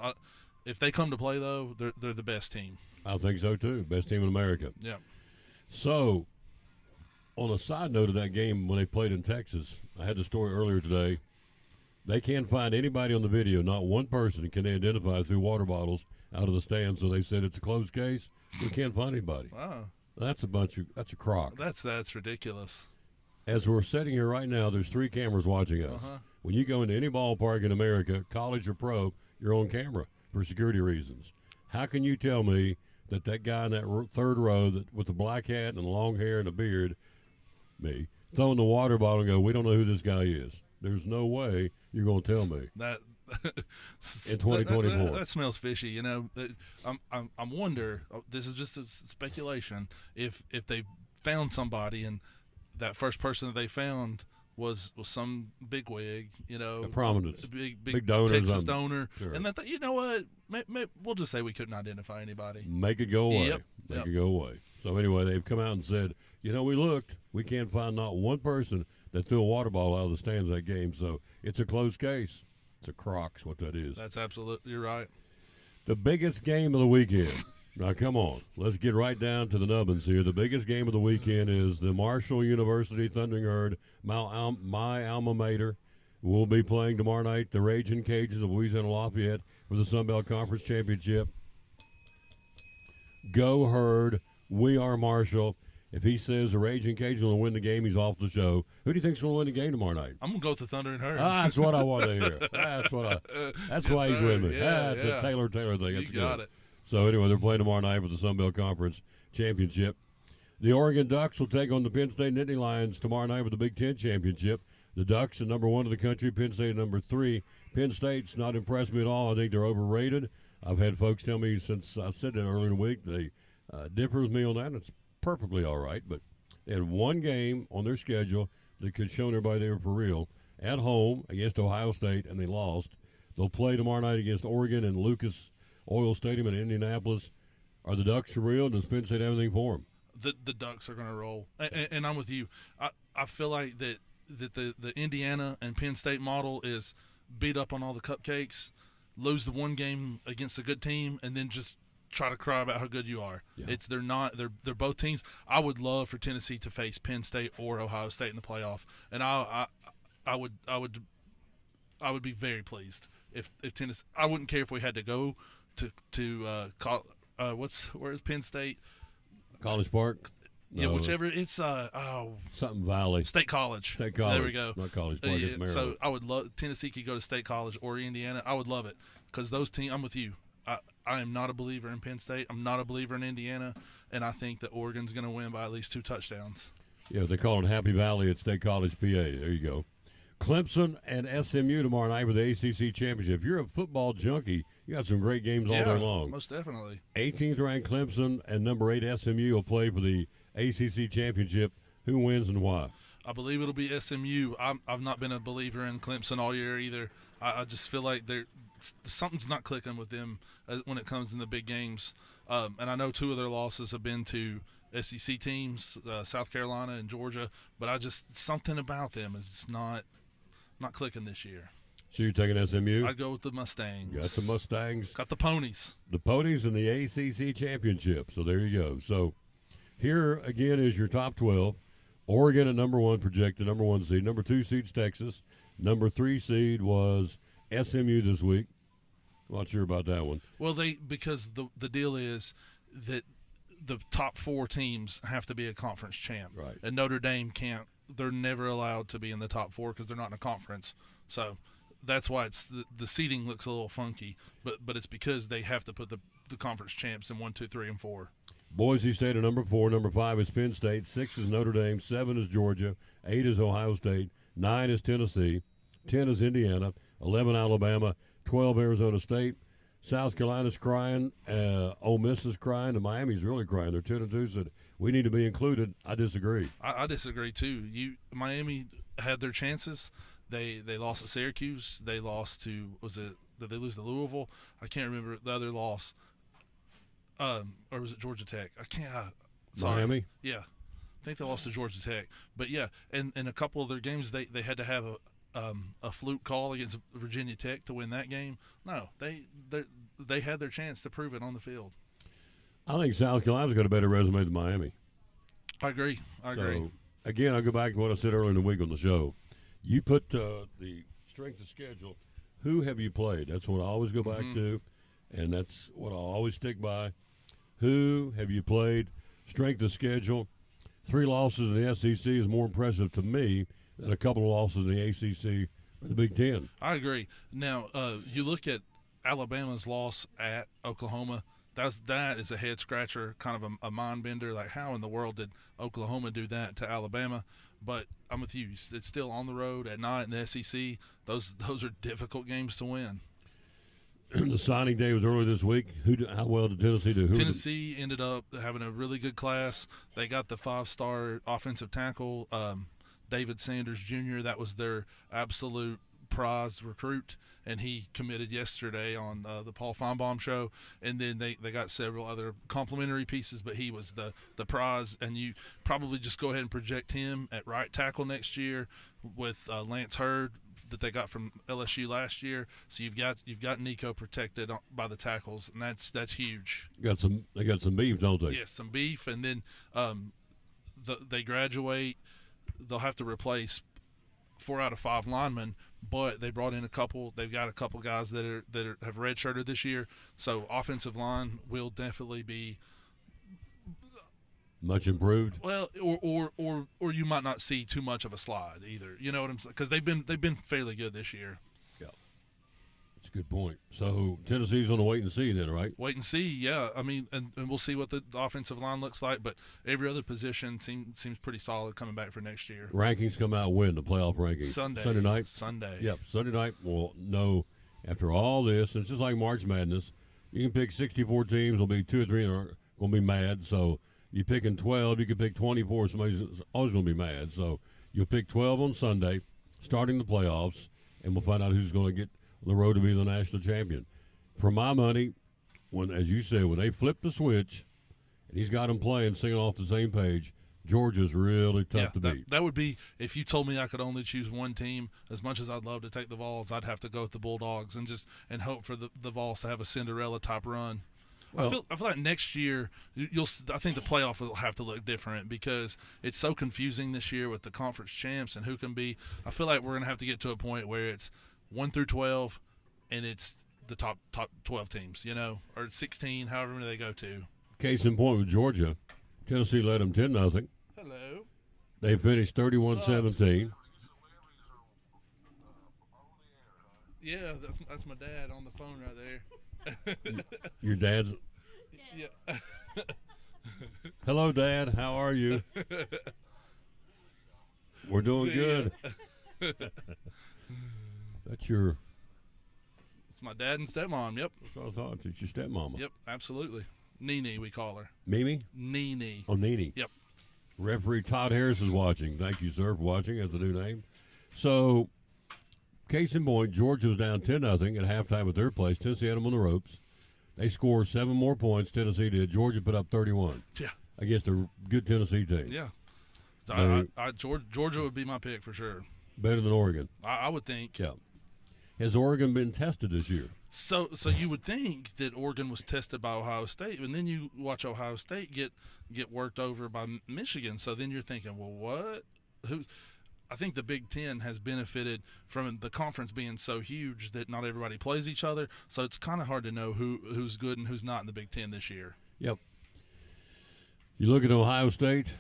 Speaker 10: If they come to play though, they're the best team.
Speaker 1: I think so too. Best team in America.
Speaker 10: Yeah.
Speaker 1: So, on a side note of that game when they played in Texas, I had the story earlier today. They can't find anybody on the video. Not one person can they identify through water bottles out of the stands. So they said it's a closed case. We can't find anybody.
Speaker 10: Wow.
Speaker 1: That's a crock.
Speaker 10: That's ridiculous.
Speaker 1: As we're sitting here right now, there's 3 cameras watching us. When you go into any ballpark in America, college or pro, you're on camera for security reasons. How can you tell me that guy in that third row with the black hat and long hair and a beard, me, throwing the water bottle and go, we don't know who this guy is? There's no way you're going to tell me
Speaker 10: that
Speaker 1: in 2024.
Speaker 10: That smells fishy. You know, I'm wonder. This is just a speculation. If they found somebody and that first person that they found was some bigwig, you know,
Speaker 1: a prominence,
Speaker 10: big
Speaker 1: donor,
Speaker 10: Texas donor,
Speaker 1: sure.
Speaker 10: And that you know what, we'll just say we couldn't identify anybody.
Speaker 1: Make it go away.
Speaker 10: Yep.
Speaker 1: Make it go away. So anyway, they've come out and said, we looked, we can't find not one person that threw a water ball out of the stands that game. So it's a closed case. It's a Crocs, what that is.
Speaker 10: That's absolutely, you're right.
Speaker 1: The biggest game of the weekend. Now, come on. Let's get right down to the nubbins here. The biggest game of the weekend is the Marshall University Thundering Herd, my alma mater. We'll be playing tomorrow night the Raging Cajuns of Louisiana Lafayette for the Sun Belt Conference Championship. Go Herd. We are Marshall. If he says the Raging Cajuns will win the game, he's off the show. Who do you think's going to win the game tomorrow night?
Speaker 10: I'm going to go with the Thunder and Herd.
Speaker 1: That's what I want to hear. That's why he's with me. That's a Taylor thing. That's
Speaker 10: you got
Speaker 1: good.
Speaker 10: it.
Speaker 1: So anyway, they're playing tomorrow night for the Sun Belt Conference Championship. The Oregon Ducks will take on the Penn State Nittany Lions tomorrow night with the Big Ten Championship. The Ducks are number 1 in the country. Penn State number 3. Penn State's not impressed me at all. I think they're overrated. I've had folks tell me since I said that earlier in the week they differ with me on that. And it's perfectly all right, but they had one game on their schedule that could show everybody they were for real at home against Ohio State, and they lost. They'll play tomorrow night against Oregon in Lucas Oil Stadium in Indianapolis. Are the Ducks for real? Does Penn State have anything for them?
Speaker 10: The Ducks are going to roll, and I'm with you. I feel like that the Indiana and Penn State model is beat up on all the cupcakes, lose the one game against a good team, and then just try to cry about how good you are. Yeah. They're both teams. I would love for Tennessee to face Penn State or Ohio State in the playoff, and I would be very pleased if Tennessee. I wouldn't care if we had to go where's Penn State?
Speaker 1: College Park.
Speaker 10: No, yeah, whichever. It's
Speaker 1: something Valley.
Speaker 10: State College.
Speaker 1: State College.
Speaker 10: There we go.
Speaker 1: Not College Park. It's Maryland.
Speaker 10: So I would love Tennessee could go to State College or Indiana. I would love it because those teams. I'm with you. I am not a believer in Penn State. I'm not a believer in Indiana, and I think that Oregon's going to win by at least 2 touchdowns.
Speaker 1: Yeah, they call it Happy Valley at State College, PA. There you go. Clemson and SMU tomorrow night for the ACC Championship. If you're a football junkie, you got some great games all day long.
Speaker 10: Most definitely.
Speaker 1: 18th ranked Clemson and number 8 SMU will play for the ACC Championship. Who wins and why?
Speaker 10: I believe it'll be SMU. I've not been a believer in Clemson all year either. I just feel like something's not clicking with them when it comes in the big games. And I know 2 of their losses have been to SEC teams, South Carolina and Georgia, but something about them is just not clicking this year.
Speaker 1: So you're taking SMU?
Speaker 10: I'd go with the Mustangs.
Speaker 1: Got the Mustangs.
Speaker 10: Got the Ponies.
Speaker 1: The Ponies in the ACC Championship. So there you go. So here again is your top 12. Oregon at number 1, projected number 1 seed. Number 2 seed's Texas. Number 3 seed was SMU this week. Not sure about that one.
Speaker 10: Well, because the deal is that the top 4 teams have to be a conference champ.
Speaker 1: Right.
Speaker 10: And Notre Dame can't. They're never allowed to be in the top 4 because they're not in a conference. So that's why the seeding looks a little funky. But it's because they have to put the conference champs in 1, 2, 3, and 4.
Speaker 1: Boise State at number 4. Number 5 is Penn State. 6 is Notre Dame. 7 is Georgia. 8 is Ohio State. 9 is Tennessee. 10 is Indiana. 11 Alabama. 12 Arizona State. South Carolina's crying. Ole Miss is crying. And Miami's really crying. They're 10-2. Said we need to be included. I disagree.
Speaker 10: I disagree too. Miami had their chances. They lost to Syracuse. They lost to did they lose to Louisville? I can't remember the other loss. Or was it Georgia Tech? I can't. Sorry.
Speaker 1: Miami?
Speaker 10: Yeah. I think they lost to Georgia Tech. But yeah, and in a couple of their games they had to have a fluke call against Virginia Tech to win that game. No, they had their chance to prove it on the field.
Speaker 1: I think South Carolina's got a better resume than Miami.
Speaker 10: I agree.
Speaker 1: So, again, I'll go back to what I said earlier in the week on the show. You put the strength of schedule. Who have you played? That's what I always go back to, and that's what I always stick by. Who have you played? Strength of schedule. 3 losses in the SEC is more impressive to me than a couple of losses in the ACC or the Big Ten.
Speaker 10: I agree. Now, you look at Alabama's loss at Oklahoma. That is a head scratcher, kind of a mind bender. Like, how in the world did Oklahoma do that to Alabama? But I'm with you. It's still on the road at night in the SEC. Those are difficult games to win.
Speaker 1: The signing day was earlier this week. How well did Tennessee do?
Speaker 10: Tennessee ended up having a really good class. They got the 5-star offensive tackle, David Sanders Jr. That was their absolute prize recruit, and he committed yesterday on the Paul Feinbaum show. And then they got several other complimentary pieces, but he was the prize. And you probably just go ahead and project him at right tackle next year with Lance Hurd that they got from LSU last year. So you've got Nico protected by the tackles, and that's huge.
Speaker 1: They got some beef, don't they?
Speaker 10: Yes, some beef, and then they graduate. They'll have to replace 4 out of 5 linemen, but they brought in a couple. They've got a couple guys that have redshirted this year. So offensive line will definitely be
Speaker 1: much improved.
Speaker 10: Well, or you might not see too much of a slide either. You know what I'm saying? Because they've been fairly good this year.
Speaker 1: Yeah, that's a good point. So Tennessee's on the wait and see then, right?
Speaker 10: Wait and see. Yeah, I mean, and we'll see what the offensive line looks like. But every other position seems pretty solid coming back for next year.
Speaker 1: Rankings come out when? The playoff rankings? Sunday night. Yep, Sunday night. We'll know after all this. It's just like March Madness. You can pick 64 teams. There'll be 2 or 3 that are going to be mad. So you're picking 12. You can pick 24. Somebody's always going to be mad. So you'll pick 12 on Sunday, starting the playoffs, and we'll find out who's going to get on the road to be the national champion. For my money, as you said, when they flip the switch, and he's got them playing, singing off the same page, Georgia's really tough to beat.
Speaker 10: That would be, if you told me I could only choose one team, as much as I'd love to take the Vols, I'd have to go with the Bulldogs and hope for the Vols to have a Cinderella type run. Well, I feel like next year I think the playoff will have to look different because it's so confusing this year with the conference champs and who can be. I feel like we're going to have to get to a point where it's 1 through 12, and it's the top 12 teams, or 16, however many they go to.
Speaker 1: Case in point with Georgia, Tennessee led them 10-0.
Speaker 10: Hello.
Speaker 1: They finished 31-17.
Speaker 10: Yeah, that's my dad on the phone right there.
Speaker 1: Your dad's?
Speaker 10: Yeah.
Speaker 1: Hello, Dad. How are you? We're doing good. That's your...
Speaker 10: It's my dad and stepmom, yep.
Speaker 1: That's what I thought. It's your stepmama.
Speaker 10: Yep, absolutely. Nene, we call her.
Speaker 1: Mimi?
Speaker 10: Nene.
Speaker 1: Oh, Nene.
Speaker 10: Yep.
Speaker 1: Referee Todd Harris is watching. Thank you, sir, for watching. That's a new name. So... Case in point, Georgia was down 10-0 at halftime at their place. Tennessee had them on the ropes. They scored 7 more points. Tennessee did. Georgia put up 31.
Speaker 10: Yeah.
Speaker 1: Against a good Tennessee team.
Speaker 10: Yeah. Georgia would be my pick for sure.
Speaker 1: Better than Oregon.
Speaker 10: I would think.
Speaker 1: Yeah. Has Oregon been tested this year?
Speaker 10: So you would think that Oregon was tested by Ohio State, and then you watch Ohio State get worked over by Michigan. So then you're thinking, well, what? I think the Big Ten has benefited from the conference being so huge that not everybody plays each other. So it's kind of hard to know who's good and who's not in the Big Ten this year.
Speaker 1: Yep. You look at Ohio State,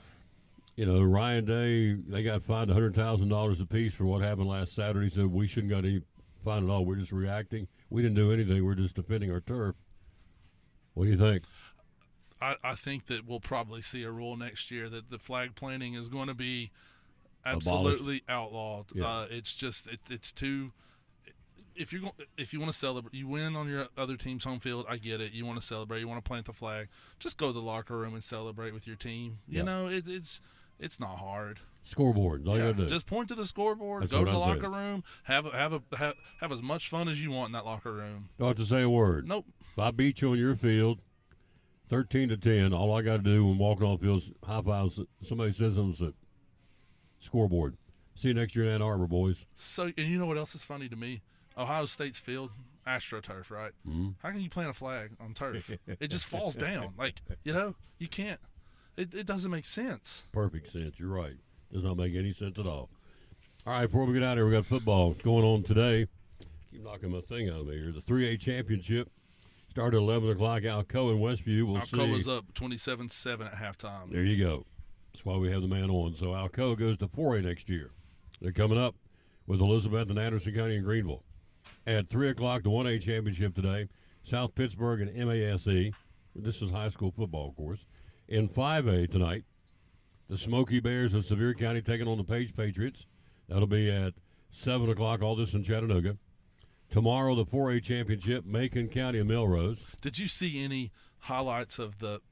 Speaker 1: Ryan Day, they got fined $100,000 apiece for what happened last Saturday. He said we shouldn't got any fine at all. We're just reacting. We didn't do anything. We're just defending our turf. What do you think?
Speaker 10: I think that we'll probably see a rule next year that the flag planting is going to be absolutely outlawed.
Speaker 1: Yeah.
Speaker 10: It's just it's too. If you want to celebrate, you win on your other team's home field. I get it. You want to celebrate. You want to plant the flag. Just go to the locker room and celebrate with your team. You know, it's not hard.
Speaker 1: Scoreboard. All you gotta do.
Speaker 10: Just point to the scoreboard.
Speaker 1: That's
Speaker 10: go to the
Speaker 1: what I
Speaker 10: locker room. Have as much fun as you want in that locker room.
Speaker 1: Don't have to say a word.
Speaker 10: Nope.
Speaker 1: If I beat you on your field, 13-10, all I got to do when walking off the field is high five. Somebody says on the scoreboard. See you next year in Ann Arbor, boys.
Speaker 10: So, and you know what else is funny to me? Ohio State's field, AstroTurf, right?
Speaker 1: Mm-hmm.
Speaker 10: How can you plant a flag on turf? It just falls down. You can't. It doesn't make sense.
Speaker 1: Perfect sense. You're right. Does not make any sense at all. All right, before we get out of here, we got football going on today. Keep knocking my thing out of me here. The 3A championship started at 11 o'clock. Alcoa and Westview.
Speaker 10: Alcoa's up 27-7 at halftime.
Speaker 1: There you go. That's why we have the man on. So Alcoa goes to 4A next year. They're coming up with Elizabeth and Anderson County and Greenville. At 3 o'clock, the 1A championship today, South Pittsburgh and MASE. This is high school football, of course. In 5A tonight, the Smoky Bears of Sevier County taking on the Page Patriots. That'll be at 7 o'clock, all this in Chattanooga. Tomorrow, the 4A championship, Macon County and Melrose.
Speaker 10: Did you see any highlights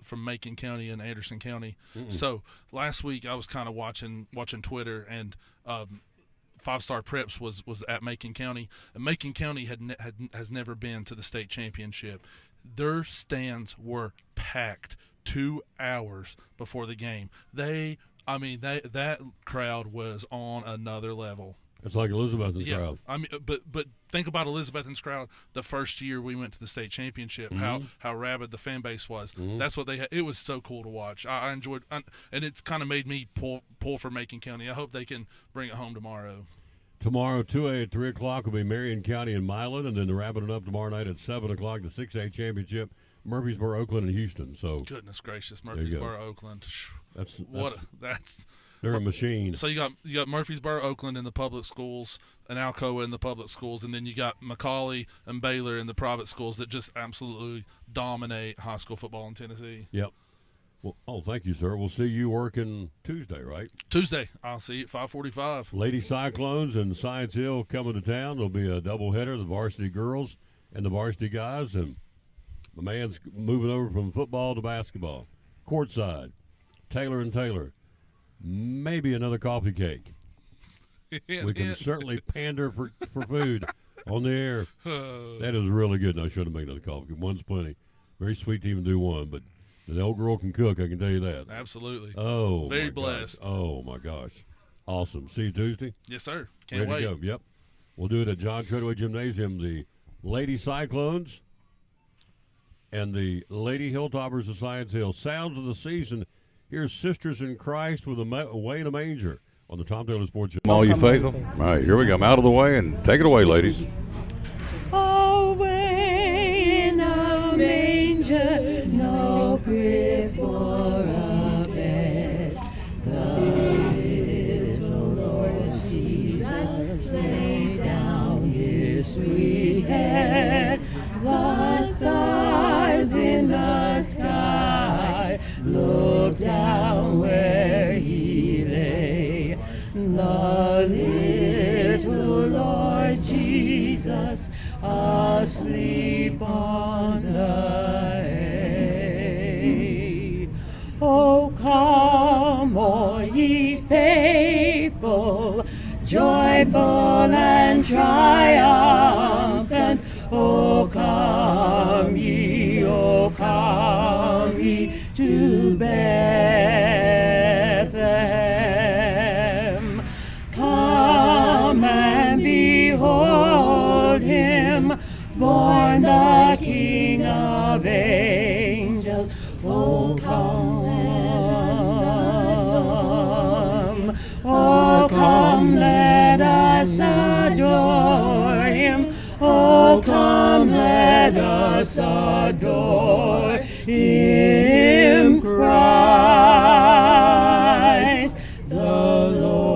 Speaker 10: from Macon County and Anderson County?
Speaker 1: Mm-mm.
Speaker 10: So last week I was kind of watching Twitter, and 5-Star Preps was at Macon County, and Macon County has never been to the state championship. Their stands were packed 2 hours before the game. That crowd was on another level.
Speaker 1: It's like Elizabethton's
Speaker 10: Yeah,
Speaker 1: crowd.
Speaker 10: I mean, but think about Elizabethton's crowd. The first year we went to the state championship, how rabid the fan base was. That's what they had. It was so cool to watch. I enjoyed, and it's kind of made me pull for Macon County. I hope they can bring it home tomorrow.
Speaker 1: Tomorrow, 2A at 3 o'clock will be Marion County and Milan, and then they're wrapping it up tomorrow night at 7 o'clock, the 6A championship, Murfreesboro, Oakland, and Houston. So
Speaker 10: Goodness gracious, Murfreesboro, Oakland.
Speaker 1: that's
Speaker 10: they're
Speaker 1: a machine.
Speaker 10: So you got Murfreesboro, Oakland in the public schools, and Alcoa in the public schools, and then you got Macaulay and Baylor in the private schools that just absolutely dominate high school football in Tennessee.
Speaker 1: Yep. Well, thank you, sir. We'll see you working Tuesday, right?
Speaker 10: Tuesday. I'll see you at 5:45.
Speaker 1: Lady Cyclones and Science Hill coming to town. There'll be a doubleheader, the varsity girls and the varsity guys, and my man's moving over from football to basketball. Courtside, Taylor and Taylor. Maybe another coffee cake. We can certainly pander for food on the air. That is really good. I shouldn't make another coffee. One's plenty. Very sweet to even do one, but the old girl can cook, I can tell you that.
Speaker 10: Absolutely.
Speaker 1: Oh,
Speaker 10: very
Speaker 1: my
Speaker 10: blessed.
Speaker 1: Gosh. Oh, my gosh. Awesome. See you Tuesday?
Speaker 10: Yes, sir. Can't
Speaker 1: Ready
Speaker 10: wait.
Speaker 1: to go. Yep. We'll do it at John Treadway Gymnasium. The Lady Cyclones and the Lady Hilltoppers of Science Hill. Sounds of the season. Here's Sisters in Christ with Away in a Manger on the Tom Taylor Sports Show.
Speaker 12: All you faithful. All right, here we go. I'm out of the way and take it away, ladies.
Speaker 13: Away in a manger, no crib for a bed. The little Lord Jesus laid down his sweet head. The stars in the sky looked down where he lay. The little Lord Jesus asleep on the hay. Oh, come, all ye faithful, joyful and triumphant. Oh, come ye to Bethlehem. Come and behold him, born the King of angels. Oh, come, oh, come, let us adore him. Oh, come, let us adore him, Christ the Lord.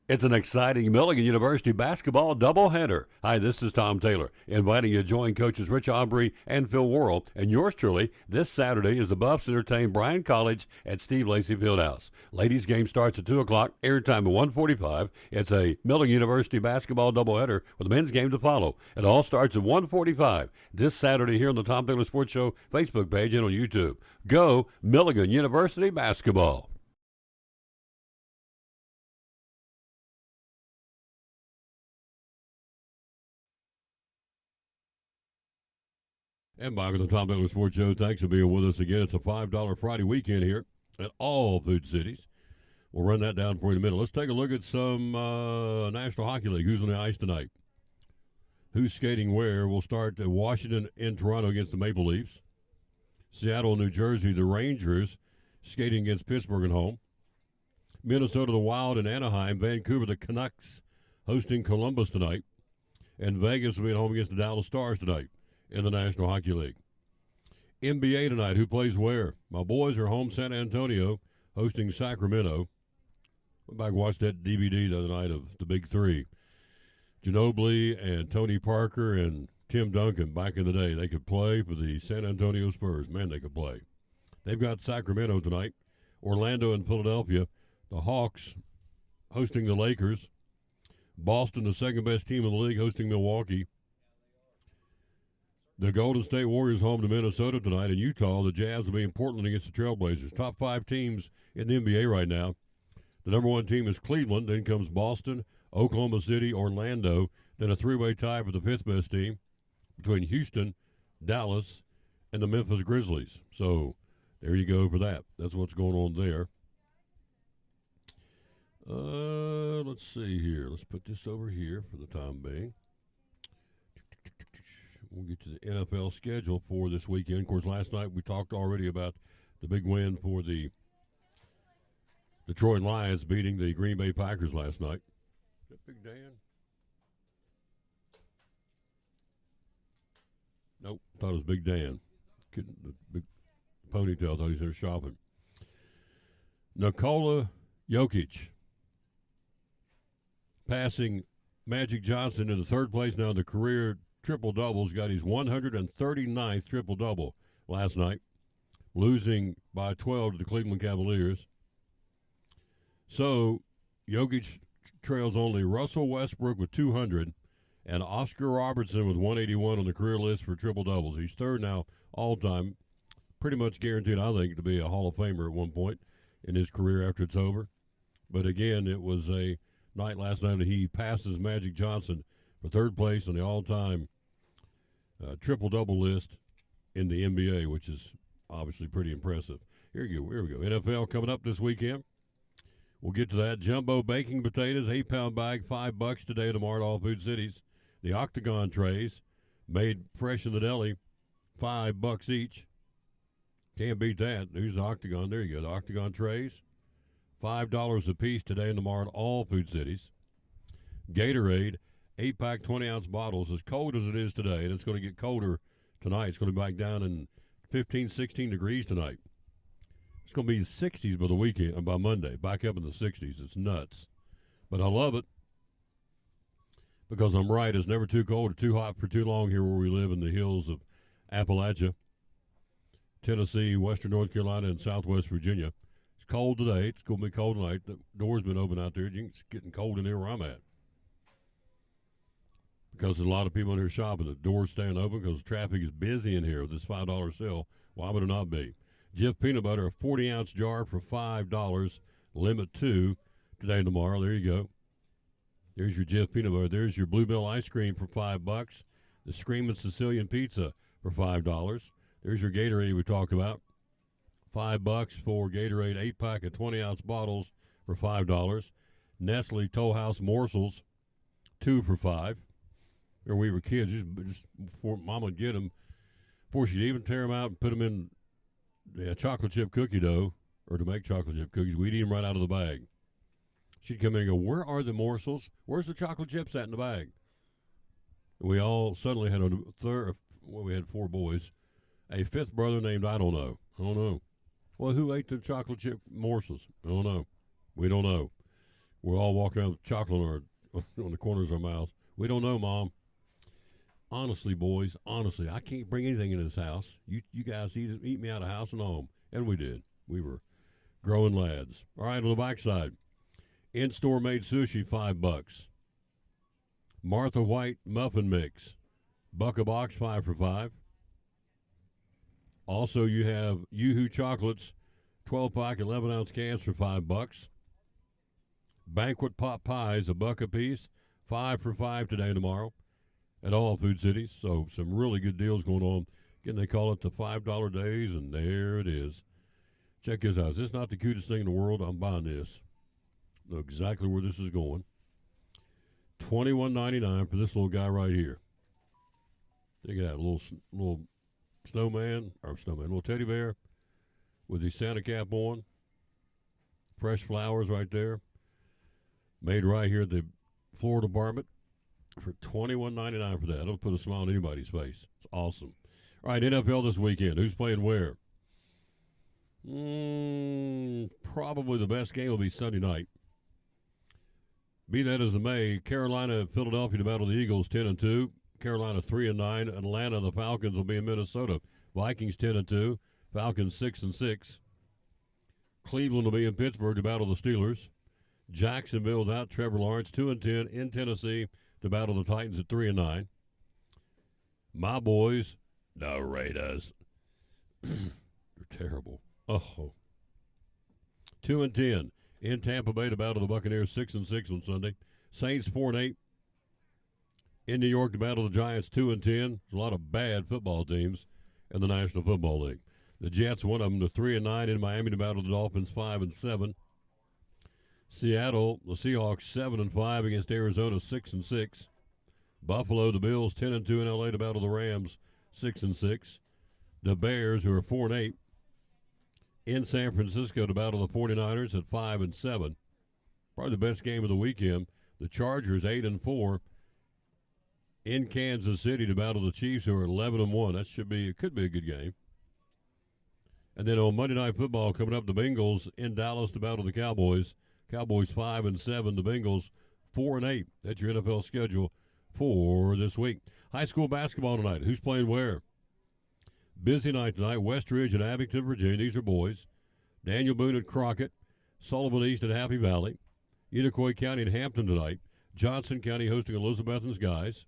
Speaker 1: It's an exciting Milligan University basketball doubleheader. Hi, this is Tom Taylor, inviting you to join coaches Rich Aubrey and Phil Worrell, and yours truly, this Saturday as the Buffs entertain Bryan College at Steve Lacy Fieldhouse. Ladies' game starts at 2 o'clock, airtime at 1:45. It's a Milligan University basketball doubleheader with the men's game to follow. It all starts at 1:45 this Saturday here on the Tom Taylor Sports Show Facebook page and on YouTube. Go Milligan University basketball. And back on the Tom Taylor Sports Show. Thanks for being with us again. It's a $5 Friday weekend here at all Food Cities. We'll run that down for you in a minute. Let's take a look at some National Hockey League. Who's on the ice tonight? Who's skating where? We'll start at Washington in Toronto against the Maple Leafs. Seattle, New Jersey, the Rangers skating against Pittsburgh at home. Minnesota, the Wild in Anaheim. Vancouver, the Canucks hosting Columbus tonight. And Vegas will be at home against the Dallas Stars tonight in the National Hockey League. NBA tonight, who plays where? My boys are home, San Antonio, hosting Sacramento. Went back and watched that DVD the other night of the Big Three. Ginobili and Tony Parker and Tim Duncan back in the day. They could play for the San Antonio Spurs. Man, they could play. They've got Sacramento tonight. Orlando and Philadelphia. The Hawks hosting the Lakers. Boston, the second best team in the league, hosting Milwaukee. The Golden State Warriors home to Minnesota tonight. In Utah, the Jazz will be in Portland against the Trailblazers. Top 5 teams in the NBA right now. The number 1 team is Cleveland. Then comes Boston, Oklahoma City, Orlando. Then a 3-way tie for the 5th best team between Houston, Dallas, and the Memphis Grizzlies. So there you go for that. That's what's going on there. Let's see here. Let's put this over here for the time being. We'll get to the NFL schedule for this weekend. Of course, last night we talked already about the big win for the Detroit Lions beating the Green Bay Packers last night. Is that Big Dan? Nope, thought it was Big Dan. Couldn't, the big ponytail, thought he was there shopping. Nikola Jokic passing Magic Johnson into third place now in the career triple-doubles. Got his 139th triple-double last night, losing by 12 to the Cleveland Cavaliers. So Jokic trails only Russell Westbrook with 200 and Oscar Robertson with 181 on the career list for triple-doubles. He's third now all-time, pretty much guaranteed, I think, to be a Hall of Famer at one point in his career after it's over. But again, it was a night last night that he passes Magic Johnson for third place on the all-time triple-double list in the NBA, which is obviously pretty impressive. Here we go. NFL coming up this weekend. We'll get to that. Jumbo baking potatoes, 8-pound bag, $5 today and tomorrow at all Food Cities. The Octagon trays, made fresh in the deli, $5 each. Can't beat that. There's the Octagon. There you go. The Octagon trays, $5 a piece today and tomorrow at all Food Cities. Gatorade, 8-pack, 20-ounce bottles, as cold as it is today, and it's going to get colder tonight. It's going to be back down in 15, 16 degrees tonight. It's going to be the 60s by the weekend, by Monday, back up in the 60s. It's nuts. But I love it because I'm right. It's never too cold or too hot for too long here where we live in the hills of Appalachia, Tennessee, Western North Carolina, and Southwest Virginia. It's cold today. It's going to be cold tonight. The door's been open out there. It's getting cold in here where I'm at because there's a lot of people in here shopping. The door's staying open because the traffic is busy in here with this $5 sale. Why would it not be? Jif peanut butter, a 40-ounce jar for $5, limit 2 today and tomorrow. There you go. There's your Jif peanut butter. There's your Bluebell ice cream for $5. The Screamin' Sicilian pizza for $5. There's your Gatorade we talked about. $5 for Gatorade 8-pack of 20-ounce bottles for $5. Nestle Toll House morsels, 2 for $5. When we were kids, just before Mama would get them, before she'd even tear them out and put them in chocolate chip cookie dough, or to make chocolate chip cookies, we'd eat them right out of the bag. She'd come in and go, "Where are the morsels? Where's the chocolate chips at in the bag?" And we all suddenly had we had 4 boys, a 5th brother named I don't know. Well, who ate the chocolate chip morsels? I don't know. We don't know. We're all walking around with chocolate on the corners of our mouths. We don't know, Mom. Honestly, boys, I can't bring anything into this house. You guys eat me out of house and home. And we did. We were growing lads. All right, on the backside, in-store made sushi, $5. Martha White muffin mix, $1 a box, 5 for $5. Also, you have Yoo-Hoo chocolates, 12-pack, 11-ounce cans for $5. Banquet pot pies, $1 a piece, 5 for $5 today and tomorrow at all Food Cities. So some really good deals going on. Again, they call it the $5 days, and there it is. Check this out. Is this not the cutest thing in the world? I'm buying this. Know exactly where this is going. $21.99 for this little guy right here. Look at that little little teddy bear with his Santa cap on. Fresh flowers right there. Made right here at the Florida Department for $21.99 for that. It'll put a smile on anybody's face. It's awesome. All right, NFL this weekend. Who's playing where? Probably the best game will be Sunday night. Be that as it may, Carolina, Philadelphia to battle the Eagles, 10-2. Carolina 3-9. Atlanta, the Falcons will be in Minnesota. Vikings 10-2. Falcons 6-6. Cleveland will be in Pittsburgh to battle the Steelers. Jacksonville's out. Trevor Lawrence 2-10 in Tennessee to battle the Titans at 3-9. My boys, the Raiders, they're terrible. 2-10 in Tampa Bay to battle the Buccaneers, 6-6 on Sunday. Saints 4-8 In New York, to battle the Giants 2-10. There's a lot of bad football teams in the National Football League. The Jets, one of them, to 3-9. In Miami, to battle the Dolphins 5-7. Seattle, the Seahawks 7-5 against Arizona 6-6. Buffalo, the Bills 10-2 in LA to battle the Rams 6-6. The Bears, who are 4-8, in San Francisco to battle the 49ers at 5-7. Probably the best game of the weekend. The Chargers 8-4 in Kansas City to battle the Chiefs, who are 11-1. It could be a good game. And then on Monday Night Football coming up, the Bengals in Dallas to battle the Cowboys. Cowboys 5-7, the Bengals 4-8. That's your NFL schedule for this week. High school basketball tonight. Who's playing where? Busy night tonight. Westridge and Abington, Virginia. These are boys. Daniel Boone at Crockett. Sullivan East at Happy Valley. Unicoi County and Hampton tonight. Johnson County hosting Elizabethton's guys.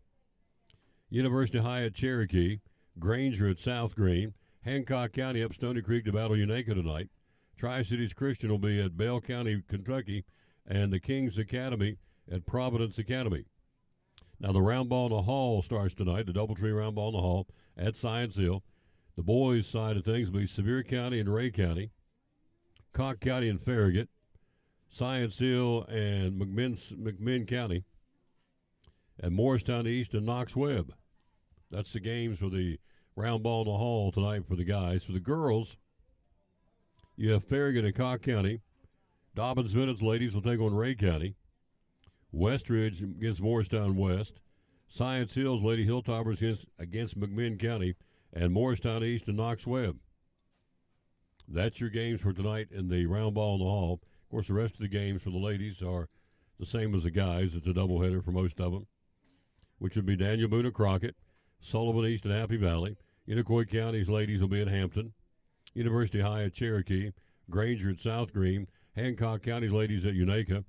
Speaker 1: University High at Cherokee. Granger at South Green. Hancock County up Stony Creek to battle Unaka tonight. Tri-Cities Christian will be at Bell County, Kentucky, and the Kings Academy at Providence Academy. Now the round ball in the hall starts tonight, the Doubletree round ball in the hall at Science Hill. The boys' side of things will be Sevier County and Ray County, Conk County and Farragut, Science Hill and McMinn County, and Morristown East and Knox Webb. That's the games for the round ball in the hall tonight for the guys. For the girls, you have Farragut and Conk County. Dobbins Minutes ladies will take on Ray County. Westridge against Morristown West. Science Hills Lady Hilltoppers against McMinn County. And Morristown East and Knox Webb. That's your games for tonight in the round ball in the hall. Of course, the rest of the games for the ladies are the same as the guys. It's a doubleheader for most of them, which would be Daniel Boone at Crockett, Sullivan East and Happy Valley. Unicoi County's ladies will be at Hampton. University High at Cherokee. Granger at South Green. Hancock County's ladies at Unaka.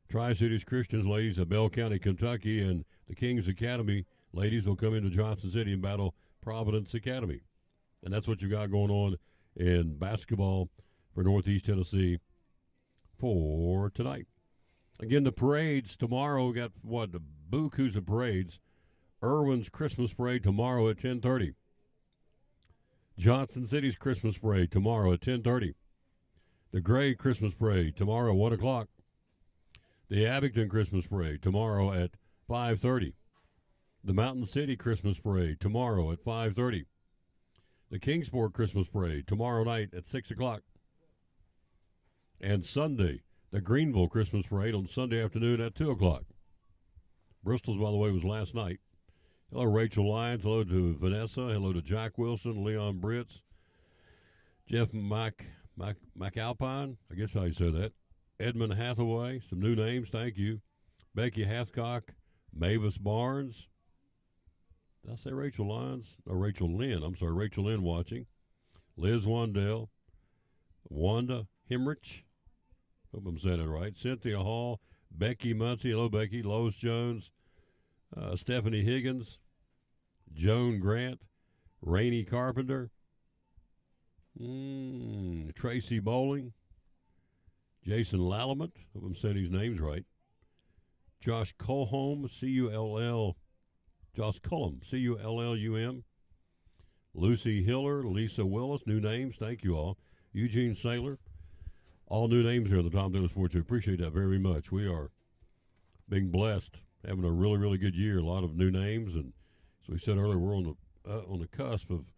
Speaker 1: Tri-Cities Christians ladies at Bell County, Kentucky. And the Kings Academy ladies will come into Johnson City and battle Providence Academy. And that's what you got going on in basketball for Northeast Tennessee for tonight. Again, the parades tomorrow. We got the bukus of parades. Irwin's Christmas Parade tomorrow at 10:30. Johnson City's Christmas Parade tomorrow at 10:30. The Gray Christmas Parade tomorrow 1 o'clock. The Abington Christmas Parade tomorrow at 5:30. The Mountain City Christmas Parade tomorrow at 5:30. The Kingsport Christmas Parade tomorrow night at 6 o'clock. And Sunday, the Greenville Christmas Parade on Sunday afternoon at 2 o'clock. Bristol's, by the way, was last night. Hello, Rachel Lyons. Hello to Vanessa. Hello to Jack Wilson, Leon Britz, Jeff McAlpine. I guess how you say that. Edmund Hathaway. Some new names. Thank you. Becky Hathcock. Mavis Barnes. Did I say Rachel Lyons? No, Rachel Lynn. I'm sorry, Rachel Lynn watching. Liz Wandell. Wanda Hemrich. Hope I'm saying it right. Cynthia Hall. Becky Muncie. Hello, Becky. Lois Jones. Stephanie Higgins. Joan Grant. Rainey Carpenter. Tracy Bowling. Jason Lalamont. Hope I'm saying these names right. Josh Cullum. C-U-L-L. Josh Cullum, C-U-L-L-U-M. Lucy Hiller, Lisa Willis, new names, thank you all. Eugene Saylor, all new names here on the Tom Taylor Sports. Appreciate that very much. We are being blessed, having a really, really good year. A lot of new names, and as we said earlier, we're on the cusp of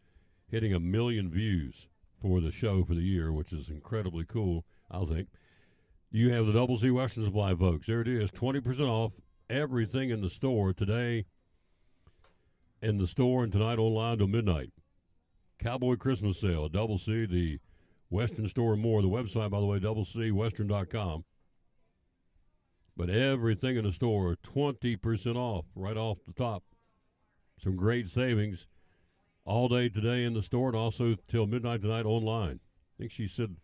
Speaker 1: hitting 1 million views for the show for the year, which is incredibly cool, I think. You have the Double C Western Supply, folks. There it is, 20% off everything in the store today. In the store and tonight online till midnight. Cowboy Christmas Sale, Double C, the Western Store and more. The website, by the way, doublecwestern.com. But everything in the store, 20% off right off the top. Some great savings all day today in the store and also till midnight tonight online. I think she said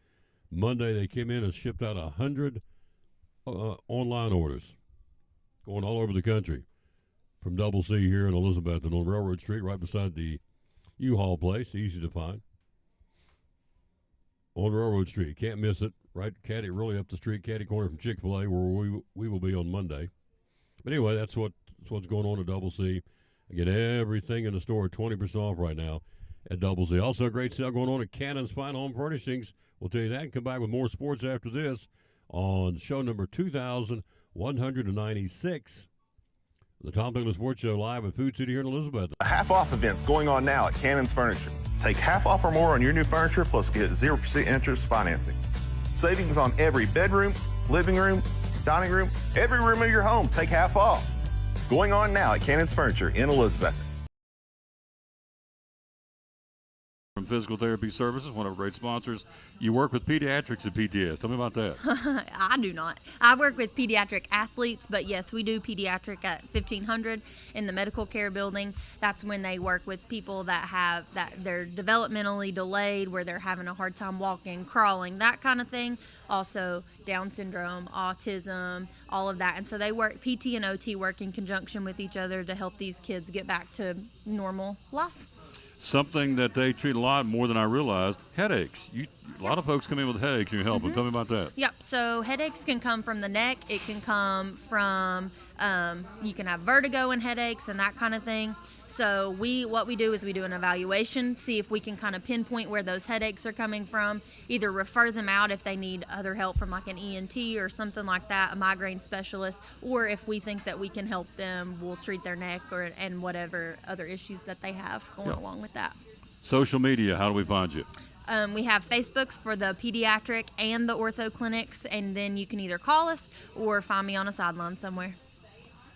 Speaker 1: Monday they came in and shipped out 100 online orders going all over the country. From Double C here in Elizabeth and on Railroad Street, right beside the U-Haul place, easy to find. On Railroad Street, can't miss it. Right, really up the street, caddy corner from Chick-fil-A, where we will be on Monday. But anyway, that's what That's what's going on at Double C. Again, everything in the store 20% off right now at Double C. Also, a great sale going on at Cannon's Fine Home Furnishings. We'll tell you that and come back with more sports after this on show number 2196. The Tom Taylor Sports Show live at Food City here in Elizabeth.
Speaker 14: A half-off event's going on now at Cannon's Furniture. Take half off or more on your new furniture, plus get 0% interest financing. Savings on every bedroom, living room, dining room, every room of your home. Take half off. Going on now at Cannon's Furniture in Elizabeth.
Speaker 12: From Physical Therapy Services, one of our great sponsors. You work with pediatrics at PTS. Tell me about that.
Speaker 15: I do not. I work with pediatric athletes, but yes, we do pediatric at 1500 in the medical care building. That's when they work with people that they're developmentally delayed, where they're having a hard time walking, crawling, that kind of thing. Also Down syndrome, autism, all of that. And so they work, PT and OT work in conjunction with each other to help these kids get back to normal life.
Speaker 12: Something that they treat a lot more than I realized, headaches. A lot of folks come in with headaches and you help them. Tell me about that.
Speaker 15: Yep. So headaches can come from the neck. It can come from, you can have vertigo and headaches and that kind of thing. So what we do is we do an evaluation, see if we can kind of pinpoint where those headaches are coming from, either refer them out if they need other help from like an ENT or something like that, a migraine specialist, or if we think that we can help them, we'll treat their neck and whatever other issues that they have going along with that.
Speaker 12: Social media, how do we find you?
Speaker 15: We have Facebooks for the pediatric and the ortho clinics, and then you can either call us or find me on a sideline somewhere.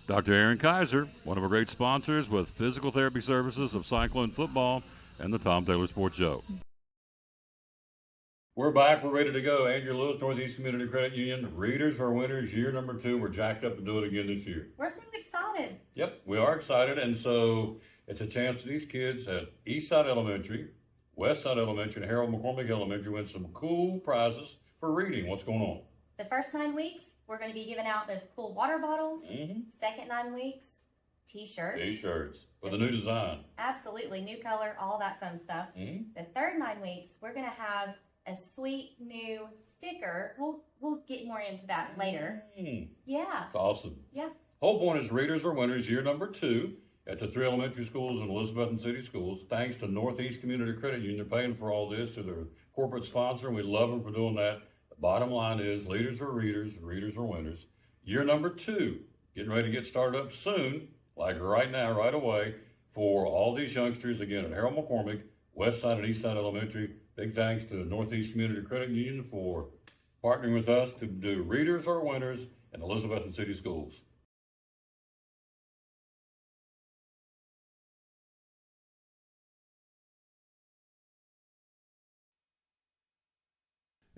Speaker 12: Dr. Aaron Kaiser, one of our great sponsors with Physical Therapy Services of Cyclone Football and the Tom Taylor Sports Show. We're back. We're ready to go. Andrew Lewis, Northeast Community Credit Union. Readers are winners. Year number 2. We're jacked up to do it again this year.
Speaker 16: We're so excited.
Speaker 12: Yep, we are excited. And so it's a chance for these kids at Eastside Elementary, Westside Elementary, and Harold McCormick Elementary win some cool prizes for reading. What's going on?
Speaker 16: The first 9 weeks, we're going to be giving out those cool water bottles. Second 9 weeks, T-shirts.
Speaker 12: T-shirts with a new design.
Speaker 16: Absolutely. New color, all that fun stuff. The third 9 weeks, we're going to have a sweet new sticker. We'll get more into that later. Yeah.
Speaker 12: That's awesome.
Speaker 16: Yeah.
Speaker 12: Whole point is readers are winners year number 2 at the 3 elementary schools in Elizabethton City Schools. Thanks to Northeast Community Credit Union. They're paying for all this to their corporate sponsor, and we love them for doing that. Bottom line is, leaders are readers, and readers are winners. Year number 2, getting ready to get started up soon, like right now, right away, for all these youngsters, again, at Harold McCormick, Westside and Eastside Elementary. Big thanks to Northeast Community Credit Union for partnering with us to do Readers are Winners in Elizabethton City Schools.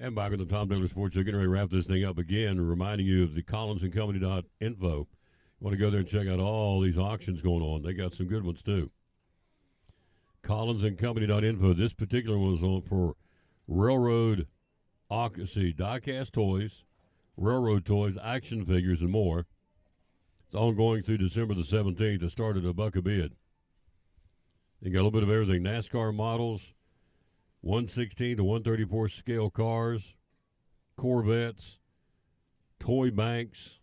Speaker 1: And back on the Tom Taylor Sports Show, getting ready to wrap this thing up again, reminding you of the collinsandcompany.info. You want to go there and check out all these auctions going on. They got some good ones, too. collinsandcompany.info. This particular one was on for railroad, die-cast toys, railroad toys, action figures, and more. It's ongoing through December the 17th. It started at $1 a bid. You got a little bit of everything. NASCAR models, 116 to 134 scale cars, Corvettes, toy banks.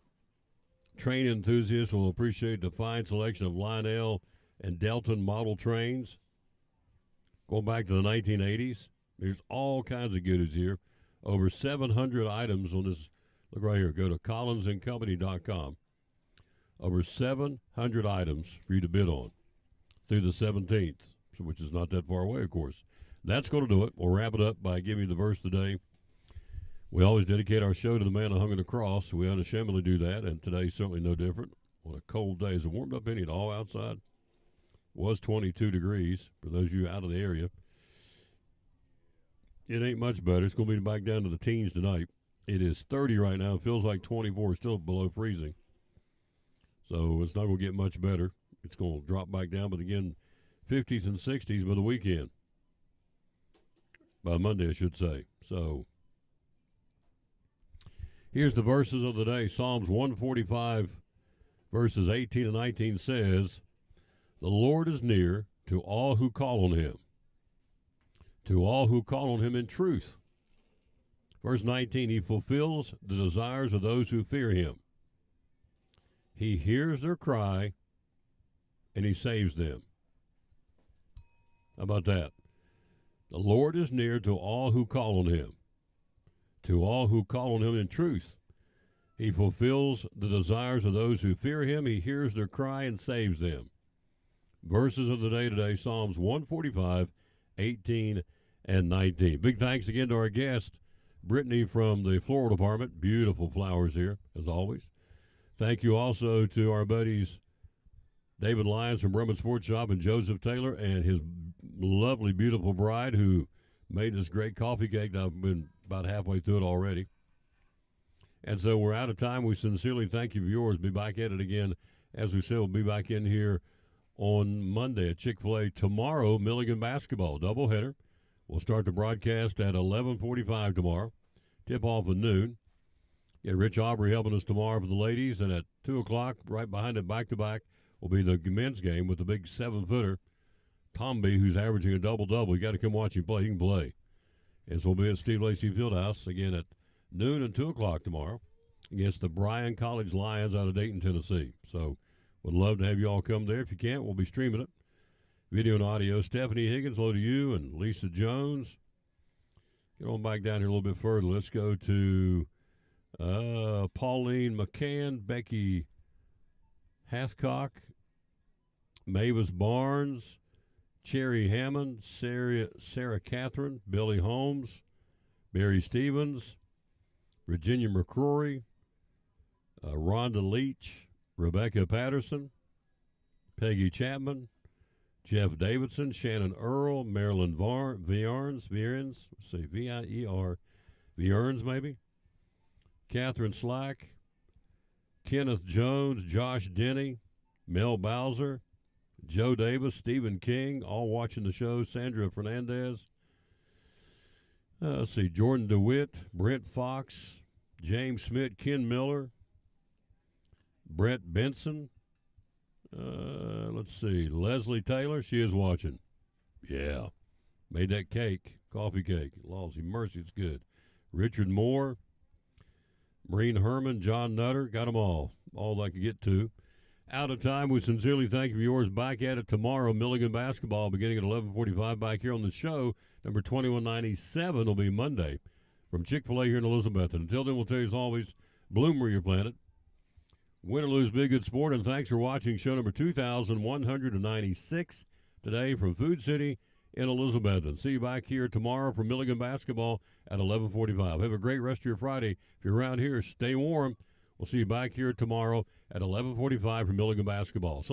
Speaker 1: Train enthusiasts will appreciate the fine selection of Lionel and Delton model trains. Going back to the 1980s, there's all kinds of goodies here. Over 700 items on this. Look right here. Go to collinsandcompany.com. Over 700 items for you to bid on through the 17th, which is not that far away, of course. That's going to do it. We'll wrap it up by giving you the verse today. We always dedicate our show to the man who hung on the cross. We unashamedly do that, and today's certainly no different. On a cold day, it's warmed up any all outside. It was 22 degrees for those of you out of the area. It ain't much better. It's going to be back down to the teens tonight. It is 30 right now. It feels like 24, still below freezing. So it's not going to get much better. It's going to drop back down, but again, 50s and 60s by the weekend. By Monday, I should say. So here's the verses of the day. Psalms 145, verses 18 and 19 says, "The Lord is near to all who call on him, to all who call on him in truth." Verse 19, he fulfills the desires of those who fear him. He hears their cry, and he saves them. How about that? The Lord is near to all who call on him, to all who call on him in truth. He fulfills the desires of those who fear him. He hears their cry and saves them. Verses of the day today, Psalms 145, 18, and 19. Big thanks again to our guest, Brittany from the floral department. Beautiful flowers here, as always. Thank you also to our buddies David Lyons from Bremen Sports Shop and Joseph Taylor and his lovely, beautiful bride who made this great coffee cake. I've been about halfway through it already. And so we're out of time. We sincerely thank you for yours. Be back at it again. As we said, we'll be back in here on Monday at Chick-fil-A. Tomorrow, Milligan basketball, doubleheader. We'll start the broadcast at 11:45 tomorrow. Tip-off at noon. Get Rich Aubrey helping us tomorrow for the ladies. And at 2 o'clock, right behind it, back-to-back, will be the men's game with the big 7-footer, Tomby, who's averaging a double-double. You got to come watch him play. He can play. And so we'll be at Steve Lacy Fieldhouse again at noon and 2 o'clock tomorrow against the Bryan College Lions out of Dayton, Tennessee. So would love to have you all come there. If you can't, we'll be streaming it. Video and audio. Stephanie Higgins, hello to you, and Lisa Jones. Get on back down here a little bit further. Let's go to Pauline McCann, Becky Hathcock, Mavis Barnes, Cherry Hammond, Sarah Catherine, Billy Holmes, Barry Stevens, Virginia McCrory, Rhonda Leach, Rebecca Patterson, Peggy Chapman, Jeff Davidson, Shannon Earl, Marilyn Vierns, let's see, V-I-E-R, Vierns maybe, Catherine Slack, Kenneth Jones, Josh Denny, Mel Bowser, Joe Davis, Stephen King, all watching the show, Sandra Fernandez, let's see, Jordan DeWitt, Brent Fox, James Smith, Ken Miller, Brett Benson, let's see, Leslie Taylor, she is watching. Yeah, made that cake, coffee cake. Lawsy mercy, it's good. Richard Moore, Maureen Herman, John Nutter, got them all I could get to. Out of time, we sincerely thank you for yours. Back at it tomorrow, Milligan basketball beginning at 11:45 back here on the show. Number 2197 will be Monday from Chick-fil-A here in Elizabeth. And until then, we'll tell you as always, bloom where you're planted. Win or lose, be a good sport. And thanks for watching show number 2196 today from Food City in Elizabeth. And see you back here tomorrow for Milligan basketball at 11:45. Have a great rest of your Friday. If you're around here, stay warm. We'll see you back here tomorrow at 11:45 for Milligan basketball. So